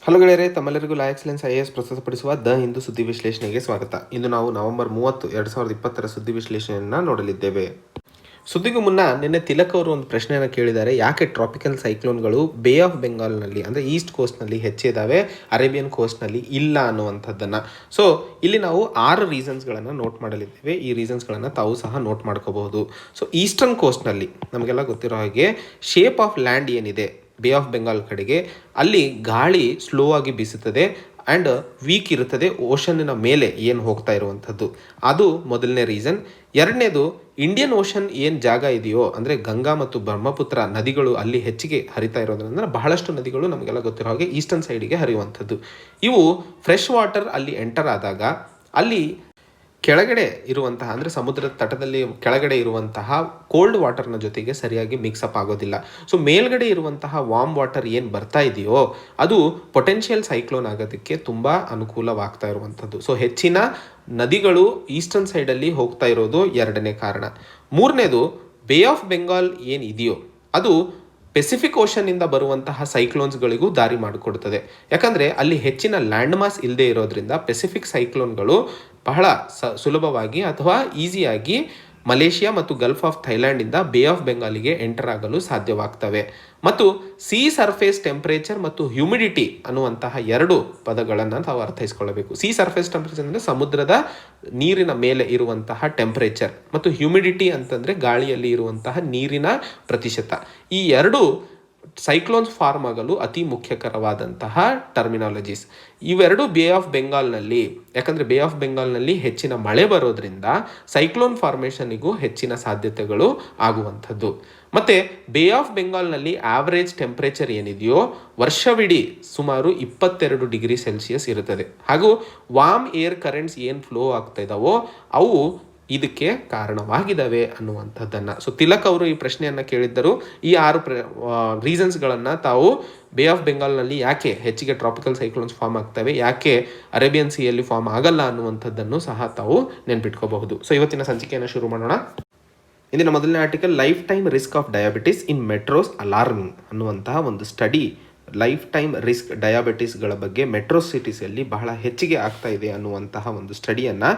Hello ಗೆಳೆಯರೆ, ತಮ್ಮೆಲ್ಲರಿಗೂ ಲಾ excellence IAS ಪ್ರಸ್ತುತಪಡಿಸುವ ದ ಹಿಂದೂ ಸುದ್ದಿ ವಿಶ್ಲೇಷಣೆಗೆ ಸ್ವಾಗತ. ಇಂದು ನಾವು ನವೆಂಬರ್ 30, 2020 ಸುದ್ದಿ ವಿಶ್ಲೇಷಣೆಯನ್ನು ನೋಡಲಿದ್ದೇವೆ. ಸುದ್ದಿಗೂ ಮುನ್ನ ನಿನ್ನೆ ತಿಲಕ್ ಅವರು ಒಂದು ಪ್ರಶ್ನೆಯನ್ನು ಕೇಳಿದ್ದಾರೆ. ಯಾಕೆ ಟ್ರಾಪಿಕಲ್ ಸೈಕ್ಲೋನ್ಗಳು ಬೇ ಆಫ್ ಬೆಂಗಾಲ್ನಲ್ಲಿ ಅಂದರೆ ಈಸ್ಟ್ ಕೋಸ್ಟ್ನಲ್ಲಿ ಹೆಚ್ಚಿದ್ದಾವೆ, ಅರೇಬಿಯನ್ ಕೋಸ್ಟ್ನಲ್ಲಿ ಇಲ್ಲ ಅನ್ನುವಂಥದ್ದನ್ನು. ಸೊ ಇಲ್ಲಿ ನಾವು 6 ರೀಸನ್ಸ್ಗಳನ್ನು ನೋಟ್ ಮಾಡಲಿದ್ದೇವೆ. ಈ ರೀಸನ್ಸ್ಗಳನ್ನು ತಾವು ಸಹ ನೋಟ್ ಮಾಡ್ಕೋಬಹುದು. ಸೊ ಈಸ್ಟರ್ನ್ ಕೋಸ್ಟ್ನಲ್ಲಿ ನಮಗೆಲ್ಲ ಗೊತ್ತಿರೋ ಹಾಗೆ ಶೇಪ್ ಆಫ್ ಲ್ಯಾಂಡ್ ಏನಿದೆ ಬೇ ಆಫ್ ಬೆಂಗಾಲ್ ಕಡೆಗೆ, ಅಲ್ಲಿ ಗಾಳಿ ಸ್ಲೋ ಆಗಿ ಬೀಸುತ್ತದೆ ಆ್ಯಂಡ್ ವೀಕ್ ಇರುತ್ತದೆ ಓಷನ್ನಿನ ಮೇಲೆ ಏನು ಹೋಗ್ತಾ ಇರುವಂಥದ್ದು. ಅದು ಮೊದಲನೇ ರೀಸನ್. ಎರಡನೇದು, ಇಂಡಿಯನ್ ಓಷನ್ ಏನು ಜಾಗ ಇದೆಯೋ ಅಂದರೆ ಗಂಗಾ ಮತ್ತು ಬ್ರಹ್ಮಪುತ್ರ ನದಿಗಳು ಅಲ್ಲಿ ಹೆಚ್ಚಿಗೆ ಹರಿತಾ ಇರೋದ್ರಿಂದ ಬಹಳಷ್ಟು ನದಿಗಳು ನಮಗೆಲ್ಲ ಗೊತ್ತಿರೋ ಹಾಗೆ ಈಸ್ಟರ್ನ್ ಸೈಡಿಗೆ ಹರಿಯುವಂಥದ್ದು. ಇವು ಫ್ರೆಶ್ ವಾಟರ್ ಅಲ್ಲಿ ಎಂಟರ್ ಆದಾಗ ಅಲ್ಲಿ ಕೆಳಗಡೆ ಇರುವಂತಹ ಅಂದರೆ ಸಮುದ್ರದ ತಟದಲ್ಲಿ ಕೆಳಗಡೆ ಇರುವಂತಹ ಕೋಲ್ಡ್ ವಾಟರ್ನ ಜೊತೆಗೆ ಸರಿಯಾಗಿ ಮಿಕ್ಸಪ್ ಆಗೋದಿಲ್ಲ. ಸೊ ಮೇಲ್ಗಡೆ ಇರುವಂತಹ ವಾರ್ಮ್ ವಾಟರ್ ಏನು ಬರ್ತಾ ಇದೆಯೋ ಅದು ಪೊಟೆನ್ಷಿಯಲ್ ಸೈಕ್ಲೋನ್ ಆಗೋದಕ್ಕೆ ತುಂಬ ಅನುಕೂಲವಾಗ್ತಾ ಇರುವಂಥದ್ದು. ಸೊ ಹೆಚ್ಚಿನ ನದಿಗಳು ಈಸ್ಟರ್ನ್ ಸೈಡಲ್ಲಿ ಹೋಗ್ತಾ ಇರೋದು ಎರಡನೇ ಕಾರಣ. ಮೂರನೇದು, ಬೇ ಆಫ್ ಬೆಂಗಾಲ್ ಏನಿದೆಯೋ ಅದು ಪೆಸಿಫಿಕ್ ಓಷನ್ನಿಂದ ಬರುವಂತಹ ಸೈಕ್ಲೋನ್ಸ್ಗಳಿಗೂ ದಾರಿ ಮಾಡಿಕೊಡ್ತದೆ. ಯಾಕಂದರೆ ಅಲ್ಲಿ ಹೆಚ್ಚಿನ ಲ್ಯಾಂಡ್ ಮಾಸ್ ಇಲ್ಲದೆ ಇರೋದ್ರಿಂದ ಪೆಸಿಫಿಕ್ ಸೈಕ್ಲೋನ್ಗಳು ಬಹಳ ಸುಲಭವಾಗಿ ಅಥವಾ ಈಸಿಯಾಗಿ ಮಲೇಷಿಯಾ ಮತ್ತು Gulf of ಥೈಲ್ಯಾಂಡಿಂದ bay of ಬೆಂಗಾಲಿಗೆ enter ಆಗಲು ಸಾಧ್ಯವಾಗ್ತವೆ. ಮತ್ತು ಸೀ ಸರ್ಫೇಸ್ ಟೆಂಪರೇಚರ್ ಮತ್ತು ಹ್ಯೂಮಿಡಿಟಿ ಅನ್ನುವಂತಹ 2 ಪದಗಳನ್ನು ನಾವು ಅರ್ಥೈಸ್ಕೊಳ್ಳಬೇಕು. ಸೀ ಸರ್ಫೇಸ್ ಟೆಂಪರೇಚರ್ ಅಂದರೆ ಸಮುದ್ರದ ನೀರಿನ ಮೇಲೆ ಇರುವಂತಹ ಟೆಂಪರೇಚರ್, ಮತ್ತು ಹ್ಯೂಮಿಡಿಟಿ ಅಂತಂದರೆ ಗಾಳಿಯಲ್ಲಿ ಇರುವಂತಹ ನೀರಿನ ಪ್ರತಿಶತ. ಈ 2 ಸೈಕ್ಲೋನ್ಸ್ ಫಾರ್ಮ್ ಆಗಲು ಅತಿ ಮುಖ್ಯಕರವಾದಂತಹ ಟರ್ಮಿನಾಲಜೀಸ್. ಇವೆರಡು ಬೇ ಆಫ್ ಬೆಂಗಾಲ್ನಲ್ಲಿ, ಯಾಕಂದರೆ ಬೇ ಆಫ್ ಬೆಂಗಾಲ್ನಲ್ಲಿ ಹೆಚ್ಚಿನ ಮಳೆ ಬರೋದ್ರಿಂದ ಸೈಕ್ಲೋನ್ ಫಾರ್ಮೇಷನ್ನಿಗೂ ಹೆಚ್ಚಿನ ಸಾಧ್ಯತೆಗಳು ಆಗುವಂಥದ್ದು. ಮತ್ತು ಬೇ ಆಫ್ ಬೆಂಗಾಲ್ನಲ್ಲಿ ಆವರೇಜ್ ಟೆಂಪ್ರೇಚರ್ ಏನಿದೆಯೋ ವರ್ಷವಿಡೀ ಸುಮಾರು 22 ಡಿಗ್ರಿ ಸೆಲ್ಸಿಯಸ್ ಇರುತ್ತದೆ. ಹಾಗೂ ವಾರ್ಮ್ ಏರ್ ಕರೆಂಟ್ಸ್ ಏನು ಫ್ಲೋ ಆಗ್ತಾ ಇದ್ದಾವೋ ಅವು ಇದಕ್ಕೆ ಕಾರಣವಾಗಿದ್ದಾವೆ ಅನ್ನುವಂಥದ್ದನ್ನು. ಸೊ ತಿಲಕ್ ಅವರು ಈ ಪ್ರಶ್ನೆಯನ್ನು ಕೇಳಿದ್ದರು. ಈ 6 ರೀಸನ್ಸ್ಗಳನ್ನು ತಾವು ಬೇ ಆಫ್ ಬೆಂಗಾಲ್ನಲ್ಲಿ ಯಾಕೆ ಹೆಚ್ಚಿಗೆ ಟ್ರಾಪಿಕಲ್ ಸೈಕ್ಲೋನ್ಸ್ ಫಾರ್ಮ್ ಆಗ್ತವೆ, ಯಾಕೆ ಅರೇಬಿಯನ್ ಸಿಯಲ್ಲಿ ಫಾರ್ಮ್ ಆಗಲ್ಲ ಅನ್ನುವಂಥದ್ದನ್ನು ಸಹ ತಾವು ನೆನ್ಪಿಟ್ಕೋಬಹುದು. ಸೊ ಇವತ್ತಿನ ಸಂಚಿಕೆಯನ್ನು ಶುರು ಮಾಡೋಣ. ಇಂದಿನ ಮೊದಲನೇ article, life time risk of diabetes in metros alarming ಅನ್ನುವಂತಹ ಒಂದು ಸ್ಟಡಿ. ಲೈಫ್ ಟೈಮ್ ರಿಸ್ಕ್ ಡಯಾಬಿಟಿಸ್ಗಳ ಬಗ್ಗೆ ಮೆಟ್ರೋ ಸಿಟೀಸಲ್ಲಿ ಬಹಳ ಹೆಚ್ಚಿಗೆ ಆಗ್ತಾ ಇದೆ ಅನ್ನುವಂತಹ ಒಂದು ಸ್ಟಡಿಯನ್ನು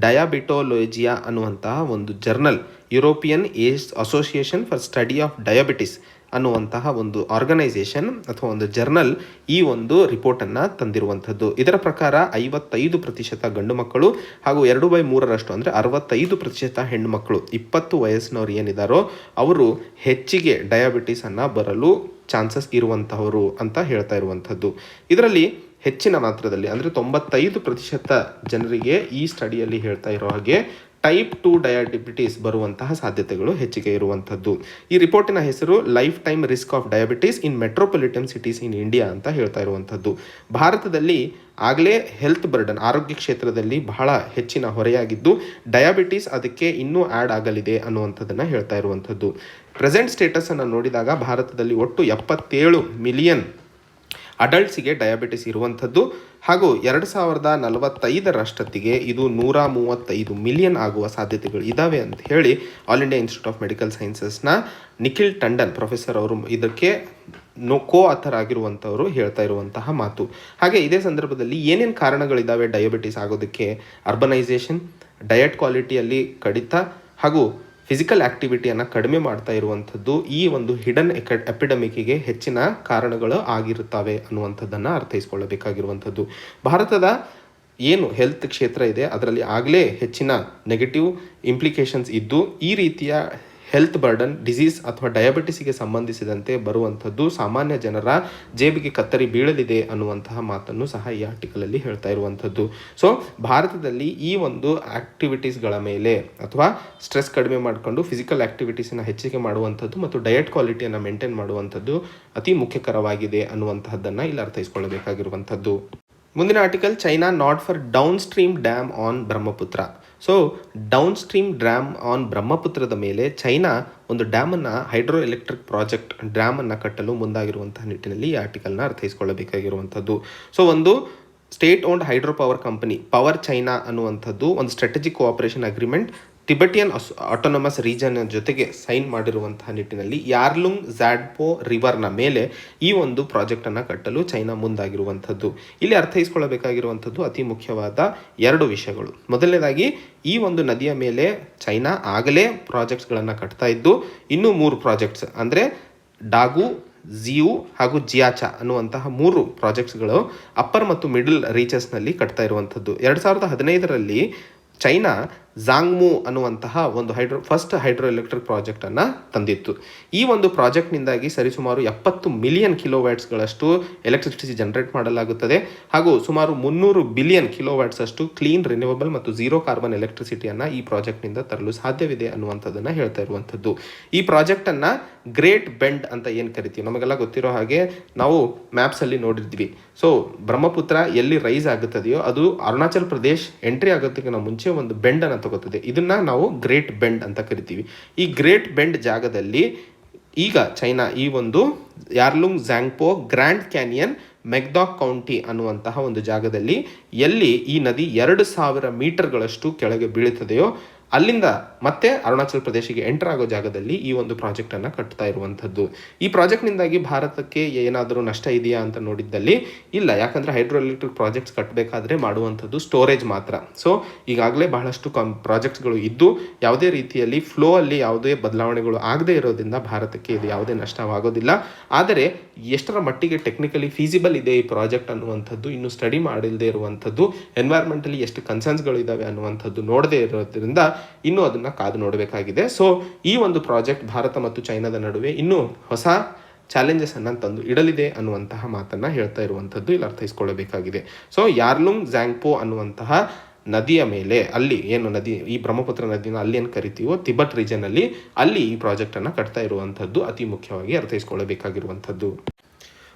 ಡಯಾಬಿಟೋಲಜಿಯಾ ಅನ್ನುವಂತಹ ಒಂದು journal, European age association for study of diabetes ಅನ್ನುವಂತಹ ಒಂದು ಆರ್ಗನೈಸೇಷನ್ ಅಥವಾ ಒಂದು ಜರ್ನಲ್ ಈ ಒಂದು ರಿಪೋರ್ಟನ್ನು ತಂದಿರುವಂಥದ್ದು. ಇದರ ಪ್ರಕಾರ 55% ಗಂಡು ಮಕ್ಕಳು ಹಾಗೂ 2/3 ಅಂದರೆ 65% ಹೆಣ್ಣು ಮಕ್ಕಳು 20 ವಯಸ್ಸಿನವರು ಏನಿದ್ದಾರೋ ಅವರು ಹೆಚ್ಚಿಗೆ ಡಯಾಬಿಟಿಸನ್ನು ಬರಲು ಚಾನ್ಸಸ್ ಇರುವಂತಹವರು ಅಂತ ಹೇಳ್ತಾ ಇರುವಂಥದ್ದು. ಇದರಲ್ಲಿ ಹೆಚ್ಚಿನ ಮಾತ್ರದಲ್ಲಿ ಅಂದರೆ 95% ಜನರಿಗೆ ಈ ಸ್ಟಡಿಯಲ್ಲಿ ಹೇಳ್ತಾ ಇರೋ ಹಾಗೆ ಟೈಪ್ 2 ಡಯಾಬಿಟಿಸ್ ಬರುವಂತಹ ಸಾಧ್ಯತೆಗಳು ಹೆಚ್ಚಿಗೆ ಇರುವಂಥದ್ದು. ಈ ರಿಪೋರ್ಟಿನ ಹೆಸರು life time risk of diabetes in metropolitan cities in India ಅಂತ ಹೇಳ್ತಾ ಇರುವಂಥದ್ದು. ಭಾರತದಲ್ಲಿ ಆಗಲೇ ಹೆಲ್ತ್ ಬರ್ಡನ್, ಆರೋಗ್ಯ ಕ್ಷೇತ್ರದಲ್ಲಿ ಬಹಳ ಹೆಚ್ಚಿನ ಹೊರೆಯಾಗಿದ್ದು ಡಯಾಬಿಟಿಸ್ ಅದಕ್ಕೆ ಇನ್ನೂ ಆ್ಯಡ್ ಆಗಲಿದೆ ಅನ್ನುವಂಥದ್ದನ್ನು ಹೇಳ್ತಾ ಇರುವಂಥದ್ದು. ಪ್ರೆಸೆಂಟ್ ಸ್ಟೇಟಸನ್ನು ನೋಡಿದಾಗ ಭಾರತದಲ್ಲಿ ಒಟ್ಟು 77 ಮಿಲಿಯನ್ ಅಡಲ್ಟ್ಸಿಗೆ ಡಯಾಬಿಟಿಸ್ ಇರುವಂಥದ್ದು. ಹಾಗೂ 2045 ಇದು 135 ಮಿಲಿಯನ್ ಆಗುವ ಸಾಧ್ಯತೆಗಳು ಇದ್ದಾವೆ ಅಂತ ಹೇಳಿ All India Institute of Medical ಸೈನ್ಸಸ್ನ ನಿಖಿಲ್ ಟಂಡನ್ ಪ್ರೊಫೆಸರ್ ಅವರು ಇದಕ್ಕೆ ಕೋ ಆಥರ್ ಆಗಿರುವಂಥವರು ಹೇಳ್ತಾ ಇರುವಂತಹ ಮಾತು. ಹಾಗೆ ಇದೇ ಸಂದರ್ಭದಲ್ಲಿ ಏನೇನು ಕಾರಣಗಳಿದ್ದಾವೆ ಡಯಾಬಿಟಿಸ್ ಆಗೋದಕ್ಕೆ, ಅರ್ಬನೈಸೇಷನ್, ಡಯಟ್ ಕ್ವಾಲಿಟಿಯಲ್ಲಿ ಕಡಿತ ಹಾಗೂ ಫಿಸಿಕಲ್ ಆ್ಯಕ್ಟಿವಿಟಿಯನ್ನು ಕಡಿಮೆ ಮಾಡ್ತಾ ಇರುವಂಥದ್ದು ಈ ಒಂದು ಹಿಡನ್ ಎಪಿಡಮಿಕ್ಕಿಗೆ ಹೆಚ್ಚಿನ ಕಾರಣಗಳು ಆಗಿರುತ್ತವೆ ಅನ್ನುವಂಥದ್ದನ್ನು ಅರ್ಥೈಸ್ಕೊಳ್ಳಬೇಕಾಗಿರುವಂಥದ್ದು. ಭಾರತದ ಏನು ಹೆಲ್ತ್ ಕ್ಷೇತ್ರ ಇದೆ ಅದರಲ್ಲಿ ಆಗಲೇ ಹೆಚ್ಚಿನ ನೆಗೆಟಿವ್ ಇಂಪ್ಲಿಕೇಶನ್ಸ್ ಇದ್ದು ಈ ರೀತಿಯ ಹೆಲ್ತ್ ಬರ್ಡನ್, ಡಿಸೀಸ್ ಅಥವಾ ಡಯಾಬಿಟಿಸ್ಗೆ ಸಂಬಂಧಿಸಿದಂತೆ ಬರುವಂಥದ್ದು ಸಾಮಾನ್ಯ ಜನರ ಜೇಬಿಗೆ ಕತ್ತರಿ ಬೀಳಲಿದೆ ಅನ್ನುವಂತಹ ಮಾತನ್ನು ಸಹ ಈ ಆರ್ಟಿಕಲಲ್ಲಿ ಹೇಳ್ತಾ ಇರುವಂಥದ್ದು. ಸೊ ಭಾರತದಲ್ಲಿ ಈ ಒಂದು ಆ್ಯಕ್ಟಿವಿಟೀಸ್ಗಳ ಮೇಲೆ ಅಥವಾ ಸ್ಟ್ರೆಸ್ ಕಡಿಮೆ ಮಾಡಿಕೊಂಡು ಫಿಸಿಕಲ್ ಆ್ಯಕ್ಟಿವಿಟೀಸನ್ನು ಹೆಚ್ಚಿಗೆ ಮಾಡುವಂಥದ್ದು ಮತ್ತು ಡಯಟ್ ಕ್ವಾಲಿಟಿಯನ್ನು ಮೇಂಟೈನ್ ಮಾಡುವಂಥದ್ದು ಅತಿ ಮುಖ್ಯಕರವಾಗಿದೆ ಅನ್ನುವಂತಹದ್ದನ್ನು ಇಲ್ಲಿ ಅರ್ಥೈಸ್ಕೊಳ್ಳಬೇಕಾಗಿರುವಂಥದ್ದು. ಮುಂದಿನ article, China nod for downstream dam on Brahmaputra. So downstream dam on ಬ್ರಹ್ಮಪುತ್ರದ ಮೇಲೆ ಚೈನಾ ಒಂದು ಡ್ಯಾಮನ್ನು, ಹೈಡ್ರೋ ಎಲೆಕ್ಟ್ರಿಕ್ ಪ್ರಾಜೆಕ್ಟ್ ಡ್ಯಾಮನ್ನು ಕಟ್ಟಲು ಮುಂದಾಗಿರುವಂತಹ ನಿಟ್ಟಿನಲ್ಲಿ ಈ ಆರ್ಟಿಕಲ್ನ ಅರ್ಥೈಸ್ಕೊಳ್ಳಬೇಕಾಗಿರುವಂಥದ್ದು. ಸೊ ಒಂದು state owned hydro power company power China ಅನ್ನುವಂಥದ್ದು ಒಂದು strategic cooperation agreement Tibetan autonomous region ಜೊತೆಗೆ ಸೈನ್ ಮಾಡಿರುವಂತಹ ನಿಟ್ಟಿನಲ್ಲಿ ಯಾರ್ಲುಂಗ್ ಝ್ಯಾಡ್ಪೋ ರಿವರ್ನ ಮೇಲೆ ಈ ಒಂದು ಪ್ರಾಜೆಕ್ಟನ್ನು ಕಟ್ಟಲು ಚೈನಾ ಮುಂದಾಗಿರುವಂಥದ್ದು. ಇಲ್ಲಿ ಅರ್ಥೈಸ್ಕೊಳ್ಳಬೇಕಾಗಿರುವಂಥದ್ದು ಅತಿ ಮುಖ್ಯವಾದ 2 ವಿಷಯಗಳು. ಮೊದಲನೇದಾಗಿ ಈ ಒಂದು ನದಿಯ ಮೇಲೆ ಚೈನಾ ಆಗಲೇ ಪ್ರಾಜೆಕ್ಟ್ಸ್ಗಳನ್ನು ಕಟ್ತಾ ಇದ್ದು, ಇನ್ನೂ 3 ಪ್ರಾಜೆಕ್ಟ್ಸ್ ಅಂದರೆ ಡಾಗು, ಜಿಯು ಹಾಗೂ ಜಿಯಾಚಾ ಅನ್ನುವಂತಹ 3 ಪ್ರಾಜೆಕ್ಟ್ಸ್ಗಳು ಅಪ್ಪರ್ ಮತ್ತು ಮಿಡಲ್ ರೀಚಸ್ನಲ್ಲಿ ಕಟ್ತಾ ಇರುವಂಥದ್ದು. 2015ರಲ್ಲಿ ಚೈನಾ ಝಾಂಗ್ಮು ಅನ್ನುವಂತಹ ಒಂದು ಫಸ್ಟ್ ಹೈಡ್ರೋ ಎಲೆಕ್ಟ್ರಿಕ್ ಪ್ರಾಜೆಕ್ಟನ್ನು ತಂದಿತ್ತು. ಈ ಒಂದು ಪ್ರಾಜೆಕ್ಟ್ನಿಂದಾಗಿ ಸರಿಸುಮಾರು 70 ಮಿಲಿಯನ್ ಕಿಲೋವ್ಯಾಟ್ಸ್ಗಳಷ್ಟು ಎಲೆಕ್ಟ್ರಿಸಿಟಿ ಜನರೇಟ್ ಮಾಡಲಾಗುತ್ತದೆ ಹಾಗೂ ಸುಮಾರು 300 ಬಿಲಿಯನ್ ಕಿಲೋವ್ಯಾಟ್ಸ್ ಅಷ್ಟು ಕ್ಲೀನ್, ರಿನ್ಯೂವಬಲ್ ಮತ್ತು ಝೀರೋ ಕಾರ್ಬನ್ ಎಲೆಕ್ಟ್ರಿಸಿಟಿಯನ್ನು ಈ ಪ್ರಾಜೆಕ್ಟ್ನಿಂದ ತರಲು ಸಾಧ್ಯವಿದೆ ಅನ್ನುವಂಥದ್ದನ್ನು ಹೇಳ್ತಾ ಇರುವಂಥದ್ದು. ಈ ಪ್ರಾಜೆಕ್ಟನ್ನು ಗ್ರೇಟ್ ಬೆಂಡ್ ಅಂತ ಏನು ಕರಿತೀವಿ, ನಮಗೆಲ್ಲ ಗೊತ್ತಿರೋ ಹಾಗೆ ನಾವು ಮ್ಯಾಪ್ಸಲ್ಲಿ ನೋಡಿದ್ವಿ. ಸೊ ಬ್ರಹ್ಮಪುತ್ರ ಎಲ್ಲಿ ರೈಸ್ ಆಗುತ್ತದೆಯೋ ಅದು ಅರುಣಾಚಲ್ ಪ್ರದೇಶ್ ಎಂಟ್ರಿ ಆಗೋದಕ್ಕಿಂತ ಮುಂಚೆ ಒಂದು ಬೆಂಡನ್ನು ತಗೋತದೆ. ಇದನ್ನ ನಾವು ಗ್ರೇಟ್ ಬೆಂಡ್ ಅಂತ ಕರಿತೀವಿ. ಈ ಗ್ರೇಟ್ ಬೆಂಡ್ ಜಾಗದಲ್ಲಿ ಈಗ ಚೈನಾ ಈ ಒಂದು ಯಾರ್ಲುಂಗ್ ಝ್ಯಾಂಗ್ಪೋ ಗ್ರ್ಯಾಂಡ್ ಕ್ಯಾನಿಯನ್ ಮೆಗ್ಡಾಕ್ ಕೌಂಟಿ ಅನ್ನುವಂತಹ ಒಂದು ಜಾಗದಲ್ಲಿ ಎಲ್ಲಿ ಈ ನದಿ 2000 ಮೀಟರ್ಗಳಷ್ಟು ಕೆಳಗೆ ಬೀಳುತ್ತದೆಯೋ ಅಲ್ಲಿಂದ ಮತ್ತೆ ಅರುಣಾಚಲ್ ಪ್ರದೇಶಿಗೆ ಎಂಟರ್ ಆಗೋ ಜಾಗದಲ್ಲಿ ಈ ಒಂದು ಪ್ರಾಜೆಕ್ಟನ್ನು ಕಟ್ತಾ ಇರುವಂಥದ್ದು. ಈ ಪ್ರಾಜೆಕ್ಟ್ನಿಂದಾಗಿ ಭಾರತಕ್ಕೆ ಏನಾದರೂ ನಷ್ಟ ಇದೆಯಾ ಅಂತ ನೋಡಿದ್ದಲ್ಲಿ ಇಲ್ಲ. ಯಾಕಂದರೆ ಹೈಡ್ರೋ ಎಲೆಕ್ಟ್ರಿಕ್ ಪ್ರಾಜೆಕ್ಟ್ಸ್ ಕಟ್ಟಬೇಕಾದ್ರೆ ಮಾಡುವಂಥದ್ದು ಸ್ಟೋರೇಜ್ ಮಾತ್ರ. ಸೊ ಈಗಾಗಲೇ ಬಹಳಷ್ಟು ಪ್ರಾಜೆಕ್ಟ್ಸ್ಗಳು ಇದ್ದು ಯಾವುದೇ ರೀತಿಯಲ್ಲಿ ಫ್ಲೋ ಅಲ್ಲಿ ಯಾವುದೇ ಬದಲಾವಣೆಗಳು ಆಗದೇ ಇರೋದ್ರಿಂದ ಭಾರತಕ್ಕೆ ಇದು ಯಾವುದೇ ನಷ್ಟವಾಗೋದಿಲ್ಲ. ಆದರೆ ಎಷ್ಟರ ಮಟ್ಟಿಗೆ ಟೆಕ್ನಿಕಲಿ ಫೀಸಿಬಲ್ ಇದೆ ಈ ಪ್ರಾಜೆಕ್ಟ್ ಅನ್ನುವಂಥದ್ದು ಇನ್ನೂ ಸ್ಟಡಿ ಮಾಡಿಲ್ಲದೆ ಇರುವಂಥದ್ದು, ಎನ್ವೈರ್ಮೆಂಟಲಿ ಎಷ್ಟು ಕನ್ಸರ್ನ್ಸ್ಗಳು ಇದ್ದಾವೆ ಅನ್ನುವಂಥದ್ದು ನೋಡದೇ ಇರೋದ್ರಿಂದ ಇನ್ನೂ ಅದನ್ನು ಕಾದು ನೋಡಬೇಕಾಗಿದೆ. ಸೊ ಈ ಒಂದು ಪ್ರಾಜೆಕ್ಟ್ ಭಾರತ ಮತ್ತು ಚೈನಾದ ನಡುವೆ ಇನ್ನೂ ಹೊಸ ಚಾಲೆಂಜಸ್ ಅನ್ನು ತಂದು ಇಡಲಿದೆ ಅನ್ನುವಂತಹ ಮಾತನ್ನು ಹೇಳ್ತಾ ಇರುವಂಥದ್ದು ಇಲ್ಲಿ ಅರ್ಥೈಸ್ಕೊಳ್ಳಬೇಕಾಗಿದೆ. ಸೊ ಯಾರ್ಲುಂಗ್ ಝ್ಯಾಂಗ್ಪೋ ಅನ್ನುವಂತಹ ನದಿಯ ಮೇಲೆ ಅಲ್ಲಿ ಏನು ನದಿ ಈ ಬ್ರಹ್ಮಪುತ್ರ ನದಿನ ಅಲ್ಲಿ ಏನು ಕರಿತೀವೋ ತಿಬೆಟ್ ರೀಜನಲ್ಲಿ ಅಲ್ಲಿ ಈ ಪ್ರಾಜೆಕ್ಟನ್ನು ಕಟ್ತಾ ಇರುವಂಥದ್ದು ಅತಿ ಮುಖ್ಯವಾಗಿ ಅರ್ಥೈಸ್ಕೊಳ್ಳಬೇಕಾಗಿರುವಂಥದ್ದು.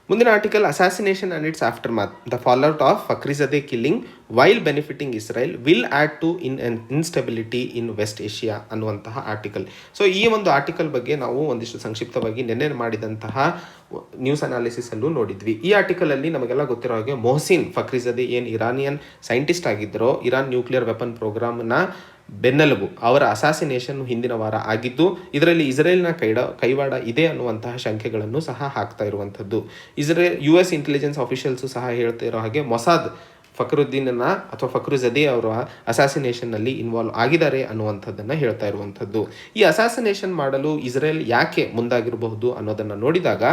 ಮುಂದಿನ article assassination and its aftermath the fallout of Fakhrizadeh killing while benefiting Israel will add to instability in West Asia ಅನ್ನುವಂತಹ ಆರ್ಟಿಕಲ್. ಸೊ ಈ ಒಂದು ಆರ್ಟಿಕಲ್ ಬಗ್ಗೆ ನಾವು ಒಂದಿಷ್ಟು ಸಂಕ್ಷಿಪ್ತವಾಗಿ ನೆನ್ನೆ ಮಾಡಿದಂತಹ ನ್ಯೂಸ್ ಅನಾಲಿಸಿಸಲ್ಲೂ ನೋಡಿದ್ವಿ. ಈ ಆರ್ಟಿಕಲಲ್ಲಿ ನಮಗೆಲ್ಲ ಗೊತ್ತಿರೋ ಹಾಗೆ ಮೊಹಸಿನ್ ಫಕ್ರಿಜದೆ ಏನು ಇರಾನಿಯನ್ ಸೈಂಟಿಸ್ಟ್ ಆಗಿದ್ದರೋ, ಇರಾನ್ ನ್ಯೂಕ್ಲಿಯರ್ ವೆಪನ್ ಪ್ರೋಗ್ರಾಮ್ನ ಬೆನ್ನೆಲುಬು, ಅವರ ಅಸಾಸಿನೇಷನ್ ಹಿಂದಿನ ವಾರ ಆಗಿದ್ದು ಇದರಲ್ಲಿ ಇಸ್ರೇಲ್ನ ಕೈವಾಡ ಇದೆ ಅನ್ನುವಂತಹ ಶಂಕೆಗಳನ್ನು ಸಹ ಹಾಕ್ತಾ ಇರುವಂಥದ್ದು. US ಇಂಟೆಲಿಜೆನ್ಸ್ ಆಫೀಷಿಯಲ್ಸು ಸಹ ಹೇಳ್ತಾ ಇರೋ ಹಾಗೆ ಮೊಸಾದ್ ಫಕ್ರುದ್ದೀನನ್ನ ಅಥವಾ ಫಕ್ರುಜದೆ ಅವರ ಅಸಾಸಿನೇಷನ್ನಲ್ಲಿ ಇನ್ವಾಲ್ವ್ ಆಗಿದ್ದಾರೆ ಅನ್ನುವಂಥದ್ದನ್ನು ಹೇಳ್ತಾ ಇರುವಂಥದ್ದು. ಈ ಅಸಾಸಿನೇಷನ್ ಮಾಡಲು ಇಸ್ರೇಲ್ ಯಾಕೆ ಮುಂದಾಗಿರಬಹುದು ಅನ್ನೋದನ್ನು ನೋಡಿದಾಗ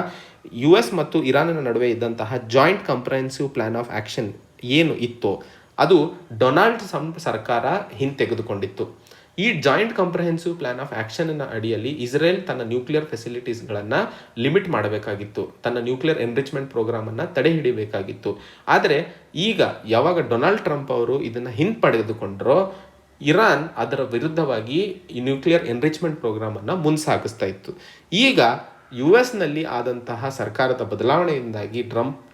US ಮತ್ತು ಇರಾನಿನ ನಡುವೆ ಇದ್ದಂತಹ joint comprehensive plan of action ಏನು ಇತ್ತೋ ಅದು ಡೊನಾಲ್ಡ್ ಟ್ರಂಪ್ ಸರ್ಕಾರ ಹಿಂತೆಗೆದುಕೊಂಡಿತ್ತು. ಈ ಜಾಯಿಂಟ್ ಕಾಂಪ್ರಹೆನ್ಸಿವ್ ಪ್ಲಾನ್ ಆಫ್ ಆ್ಯಕ್ಷನ್ನ ಅಡಿಯಲ್ಲಿ ಇಸ್ರೇಲ್ ತನ್ನ ನ್ಯೂಕ್ಲಿಯರ್ ಫೆಸಿಲಿಟೀಸ್ಗಳನ್ನು ಲಿಮಿಟ್ ಮಾಡಬೇಕಾಗಿತ್ತು, ತನ್ನ ನ್ಯೂಕ್ಲಿಯರ್ ಎನ್ರಿಚ್ಮೆಂಟ್ ಪ್ರೋಗ್ರಾಮನ್ನು ತಡೆ ಹಿಡಿಯಬೇಕಾಗಿತ್ತು. ಆದರೆ ಈಗ ಯಾವಾಗ ಡೊನಾಲ್ಡ್ ಟ್ರಂಪ್ ಅವರು ಇದನ್ನು ಹಿಂಪಡೆದುಕೊಂಡ್ರೋ ಇರಾನ್ ಅದರ ವಿರುದ್ಧವಾಗಿ ಈ ನ್ಯೂಕ್ಲಿಯರ್ ಎನ್ರಿಚ್ಮೆಂಟ್ ಪ್ರೋಗ್ರಾಮನ್ನು ಮುಂಸಾಗಿಸ್ತಾ ಇತ್ತು. ಈಗ US ಆದಂತಹ ಸರ್ಕಾರದ ಬದಲಾವಣೆಯಿಂದಾಗಿ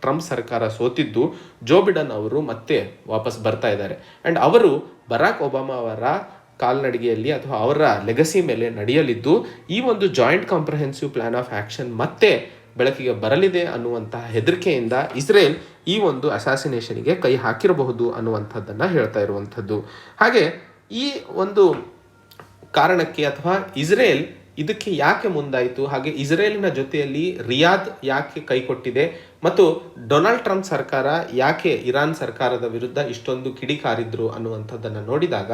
ಟ್ರಂಪ್ ಸರ್ಕಾರ ಸೋತಿದ್ದು ಜೋ ಬಿಡನ್ ಅವರು ಮತ್ತೆ ವಾಪಸ್ ಬರ್ತಾ ಇದ್ದಾರೆ. ಆ್ಯಂಡ್ ಅವರು ಬರಾಕ್ ಒಬಾಮಾ ಅವರ ಕಾಲ್ನಡಿಗೆಯಲ್ಲಿ ಅಥವಾ ಅವರ ಲೆಗಸಿ ಮೇಲೆ ನಡೆಯಲಿದ್ದು ಈ ಒಂದು joint comprehensive plan of action ಮತ್ತೆ ಬೆಳಕಿಗೆ ಬರಲಿದೆ ಅನ್ನುವಂತಹ ಹೆದರಿಕೆಯಿಂದ ಇಸ್ರೇಲ್ ಈ ಒಂದು ಅಸಾಸಿನೇಷನ್ಗೆ ಕೈ ಹಾಕಿರಬಹುದು ಅನ್ನುವಂಥದ್ದನ್ನು ಹೇಳ್ತಾ ಇರುವಂಥದ್ದು. ಹಾಗೆ ಈ ಒಂದು ಕಾರಣಕ್ಕೆ ಅಥವಾ ಇಸ್ರೇಲ್ ಇದಕ್ಕೆ ಯಾಕೆ ಮುಂದಾಯಿತು, ಹಾಗೆ ಇಸ್ರೇಲಿನ ಜೊತೆಯಲ್ಲಿ ರಿಯಾದ್ ಯಾಕೆ ಕೈಕೊಟ್ಟಿದೆ ಮತ್ತು ಡೊನಾಲ್ಡ್ ಟ್ರಂಪ್ ಸರ್ಕಾರ ಯಾಕೆ ಇರಾನ್ ಸರ್ಕಾರದ ವಿರುದ್ಧ ಇಷ್ಟೊಂದು ಕಿಡಿಕಾರಿದ್ರು ಅನ್ನುವಂಥದ್ದನ್ನು ನೋಡಿದಾಗ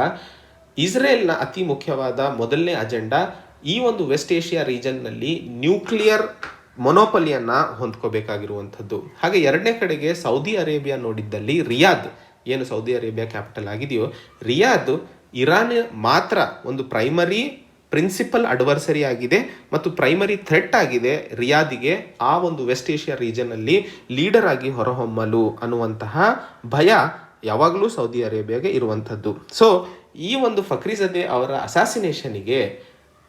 ಇಸ್ರೇಲ್ನ ಅತಿ ಮುಖ್ಯವಾದ ಮೊದಲನೇ ಅಜೆಂಡಾ ಈ ಒಂದು ವೆಸ್ಟ್ ಏಷ್ಯಾ ರೀಜನ್ನಲ್ಲಿ ನ್ಯೂಕ್ಲಿಯರ್ ಮೊನೋಪಲಿಯನ್ನು ಹೊಂದ್ಕೋಬೇಕಾಗಿರುವಂಥದ್ದು. ಹಾಗೆ ಎರಡನೇ ಕಡೆಗೆ ಸೌದಿ ಅರೇಬಿಯಾ ನೋಡಿದ್ದಲ್ಲಿ ರಿಯಾದ್ ಏನು ಸೌದಿ ಅರೇಬಿಯಾ ಕ್ಯಾಪಿಟಲ್ ಆಗಿದೆಯೋ ರಿಯಾದ್ ಇರಾನ್ ಮಾತ್ರ ಒಂದು ಪ್ರೈಮರಿ ಪ್ರಿನ್ಸಿಪಲ್ ಅಡ್ವರ್ಸರಿ ಆಗಿದೆ ಮತ್ತು ಪ್ರೈಮರಿ ಥ್ರೆಟ್ ಆಗಿದೆ ರಿಯಾದಿಗೆ ಆ ಒಂದು ವೆಸ್ಟ್ ಏಷ್ಯಾ ರೀಜನಲ್ಲಿ ಲೀಡರ್ ಆಗಿ ಹೊರಹೊಮ್ಮಲು ಅನ್ನುವಂತಹ ಭಯ ಯಾವಾಗಲೂ ಸೌದಿ ಅರೇಬಿಯಾಗೆ ಇರುವಂಥದ್ದು. ಸೊ ಈ ಒಂದು ಫಕ್ರಿಜದೆ ಅವರ ಅಸಾಸಿನೇಷನಿಗೆ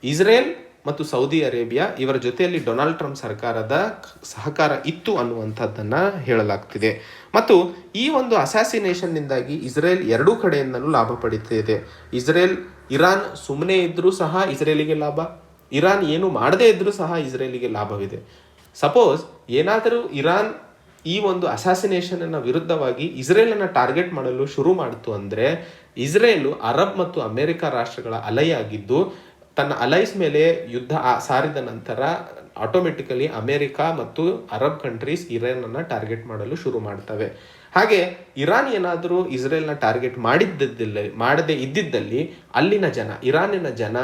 ಇಸ್ರೇಲ್ ಮತ್ತು ಸೌದಿ ಅರೇಬಿಯಾ ಇವರ ಜೊತೆಯಲ್ಲಿ ಡೊನಾಲ್ಡ್ ಟ್ರಂಪ್ ಸರ್ಕಾರದ ಸಹಕಾರ ಇತ್ತು ಅನ್ನುವಂಥದ್ದನ್ನು ಹೇಳಲಾಗ್ತಿದೆ. ಮತ್ತು ಈ ಒಂದು ಅಸಾಸಿನೇಷನ್ನಿಂದಾಗಿ ಇಸ್ರೇಲ್ ಎರಡೂ ಕಡೆಯಿಂದಲೂ ಲಾಭ ಪಡೀತಿದೆ. ಇರಾನ್ ಸುಮ್ಮನೆ ಇದ್ದರೂ ಸಹ ಇಸ್ರೇಲಿಗೆ ಲಾಭ, ಇರಾನ್ ಏನು ಮಾಡದೇ ಇದ್ದರೂ ಸಹ ಇಸ್ರೇಲಿಗೆ ಲಾಭವಿದೆ. ಸಪೋಸ್ ಏನಾದರೂ ಇರಾನ್ ಈ ಒಂದು ಅಸಾಸಿನೇಷನ್ ಅನ್ನ ವಿರುದ್ಧವಾಗಿ ಇಸ್ರೇಲನ್ನು ಟಾರ್ಗೆಟ್ ಮಾಡಲು ಶುರು ಮಾಡಿತು ಅಂದರೆ ಇಸ್ರೇಲು ಅರಬ್ ಮತ್ತು ಅಮೆರಿಕ ರಾಷ್ಟ್ರಗಳ ಅಲೈಯಾಗಿದ್ದು ತನ್ನ ಅಲೈಸ್ ಮೇಲೆ ಯುದ್ಧ ಸಾರಿದ ನಂತರ ಆಟೋಮೆಟಿಕಲಿ ಅಮೆರಿಕ ಮತ್ತು ಅರಬ್ ಕಂಟ್ರೀಸ್ ಇರಾನನ್ನು ಟಾರ್ಗೆಟ್ ಮಾಡಲು ಶುರು ಮಾಡ್ತವೆ. ಹಾಗೆ ಇರಾನ್ ಏನಾದರೂ ಇಸ್ರೇಲ್ನ ಟಾರ್ಗೆಟ್ ಮಾಡದೇ ಇದ್ದಿದ್ದಲ್ಲಿ ಅಲ್ಲಿನ ಜನ, ಇರಾನಿನ ಜನ